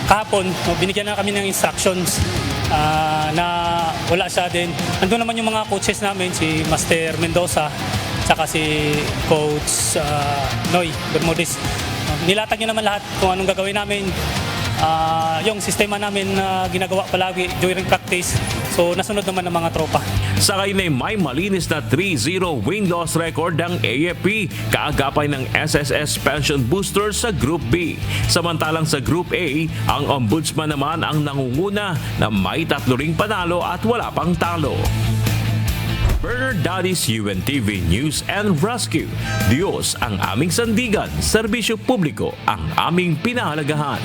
[SPEAKER 3] kahapon, binigyan na kami ng instructions na wala siya din. Nandun naman yung mga coaches namin, si Master Mendoza, saka si Coach Noy Bermudez. Nilatag niya naman lahat kung anong gagawin namin. Yung sistema namin na ginagawa palagi during practice. So nasunod naman ng mga tropa.
[SPEAKER 1] Sakay na may malinis na 3-0 win-loss record ng AFP, kaagapay ng SSS Pension Boosters sa Group B. Samantalang sa Group A, ang Ombudsman naman ang nangunguna na may 3 ring panalo at wala pang talo. Bernard Daddy's UNTV News and Rescue. Diyos ang aming sandigan, serbisyo publiko ang aming pinahalagahan.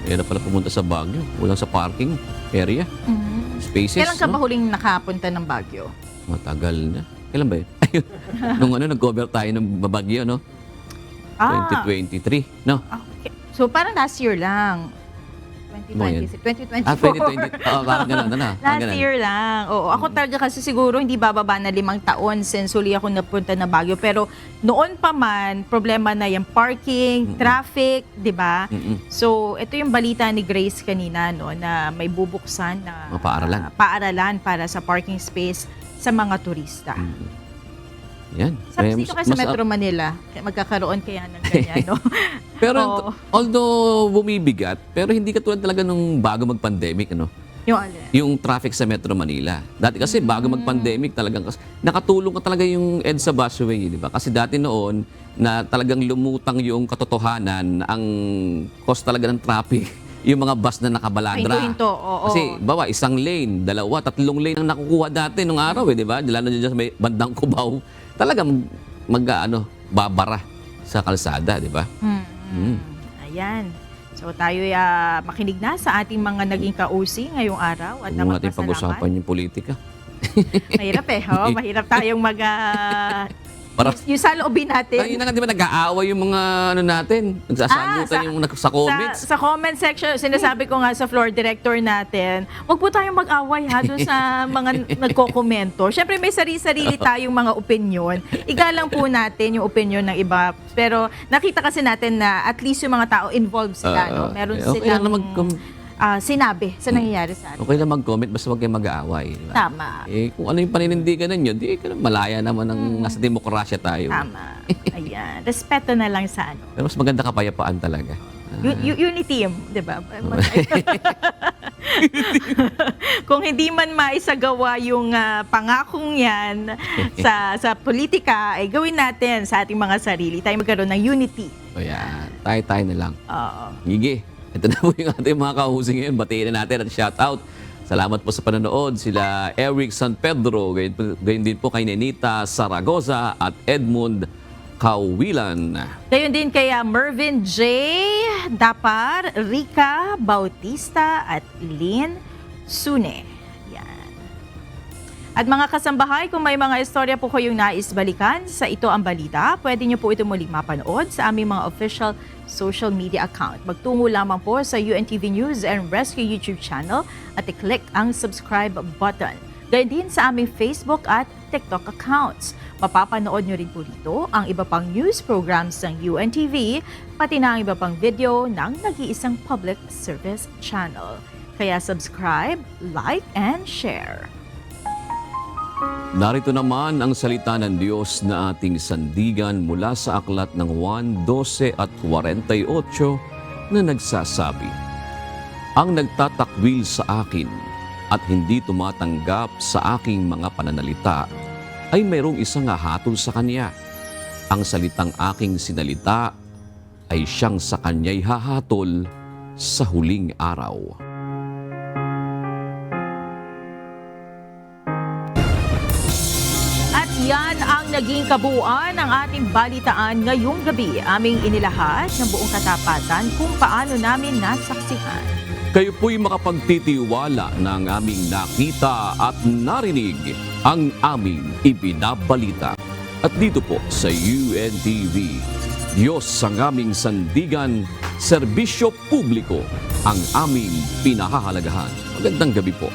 [SPEAKER 11] Kaya na pala pumunta sa Baguio. Walang sa parking area. Spaces.
[SPEAKER 16] Kailan ka ba
[SPEAKER 11] no?
[SPEAKER 16] huling nakapunta ng Baguio?
[SPEAKER 11] Matagal na. Kailan ba yun? Nung nag-cover tayo ng Baguio, no? 2023, no?
[SPEAKER 16] Okay. So parang last year lang. 2020, 2024.
[SPEAKER 11] 2020. Parang gano'n na.
[SPEAKER 16] Last year lang. Oo, ako talaga kasi siguro hindi bababa na 5 taon since huli ako napunta na Baguio. Pero noon pa man, problema na yung parking, traffic, di ba? So, ito yung balita ni Grace kanina, no, na may bubuksan na paaralan para sa parking space sa mga turista.
[SPEAKER 11] Yan.
[SPEAKER 16] Sabi dito kasi sa Metro Manila, magkakaroon kaya ng ganyan, no?
[SPEAKER 11] Pero although bumibigat, pero hindi katulad talaga nung bago mag-pandemic, ano? Yung traffic sa Metro Manila. Dati kasi bago mag-pandemic talagang nakatulong ka talaga yung EDSA busway, di ba? Kasi dati noon na talagang lumutang yung katotohanan, ang cost talaga ng traffic, yung mga bus na nakabalandra. Kasi bawa, 1 lane, 2, 3 lane ang nakukuha dati nung araw, di ba? Lalo na dyan sa may bandang Cubao, talagang babara sa kalsada, di ba?
[SPEAKER 16] Ayan. So tayo makinig na sa ating mga naging ka-OC ngayong araw at
[SPEAKER 11] Huwag natin pag-usapan yung politika.
[SPEAKER 16] Mahirap mahirap tayong yung saloobin natin.
[SPEAKER 11] Tayo na nga, di ba nag-aaway yung mga natin? Nagsasagutan yung sa comments.
[SPEAKER 16] Sa comment section, sinasabi ko nga sa floor director natin, wag po tayong mag-away doon sa mga nagko-komento. Siyempre may sarili-sarili tayong mga opinion. Igalang po natin yung opinion ng iba. Pero nakita kasi natin na at least yung mga tao involved sila. No? Meron silang sinabi sa nangyayari sa atin.
[SPEAKER 11] Okay lang mag-comment, basta huwag kayong mag-aaway. Diba?
[SPEAKER 16] Tama.
[SPEAKER 11] Kung ano yung paninindigan ninyo, di malaya naman ng nasa demokrasya tayo.
[SPEAKER 16] Tama. Ayan. Respeto na lang sa ano.
[SPEAKER 11] Pero mas maganda kapayapaan talaga.
[SPEAKER 16] Unity, di ba? Kung hindi man maisagawa yung pangakong yan sa politika, ay gawin natin sa ating mga sarili. Tayo magkaroon ng unity.
[SPEAKER 11] O yan. Tayo na lang.
[SPEAKER 16] Oo.
[SPEAKER 11] Gigi. Ito na po yung ating mga kahusing ngayon. Batiin na natin at shoutout. Salamat po sa panonood. Sila Eric San Pedro, gayon din po kay Nenita Zaragoza at Edmund Kawilan.
[SPEAKER 16] Gayon din kay Mervin J. Dapar, Rica Bautista at Lynn Sune. Yan. At mga kasambahay, kung may mga istorya po kayong nais balikan sa Ito ang Balita, pwede nyo po ito muling mapanood sa aming mga official social media account. Magtungo lamang po sa UNTV News and Rescue YouTube channel at i-click ang subscribe button. Gayon din sa aming Facebook at TikTok accounts. Mapapanood nyo rin po dito ang iba pang news programs ng UNTV, pati na ang iba pang video ng nag-iisang public service channel. Kaya subscribe, like, and share.
[SPEAKER 11] Narito naman ang salita ng Diyos na ating sandigan mula sa aklat ng Juan 12 at 48 na nagsasabi, "Ang nagtatakwil sa akin at hindi tumatanggap sa aking mga pananalita ay mayroong isang hahatol sa kanya. Ang salitang aking sinalita ay siyang sa kanya'y hahatol sa huling araw."
[SPEAKER 16] Yan ang naging kabuuan ng ating balitaan ngayong gabi. Aming inilahad ng buong katapatan kung paano namin nasaksihan.
[SPEAKER 11] kayo po'y makapagtitiwala ng aming nakita at narinig ang aming ibinabalita. At dito po sa UNTV, Diyos ang aming sandigan, serbisyo publiko ang aming pinahahalagahan. Magandang gabi po.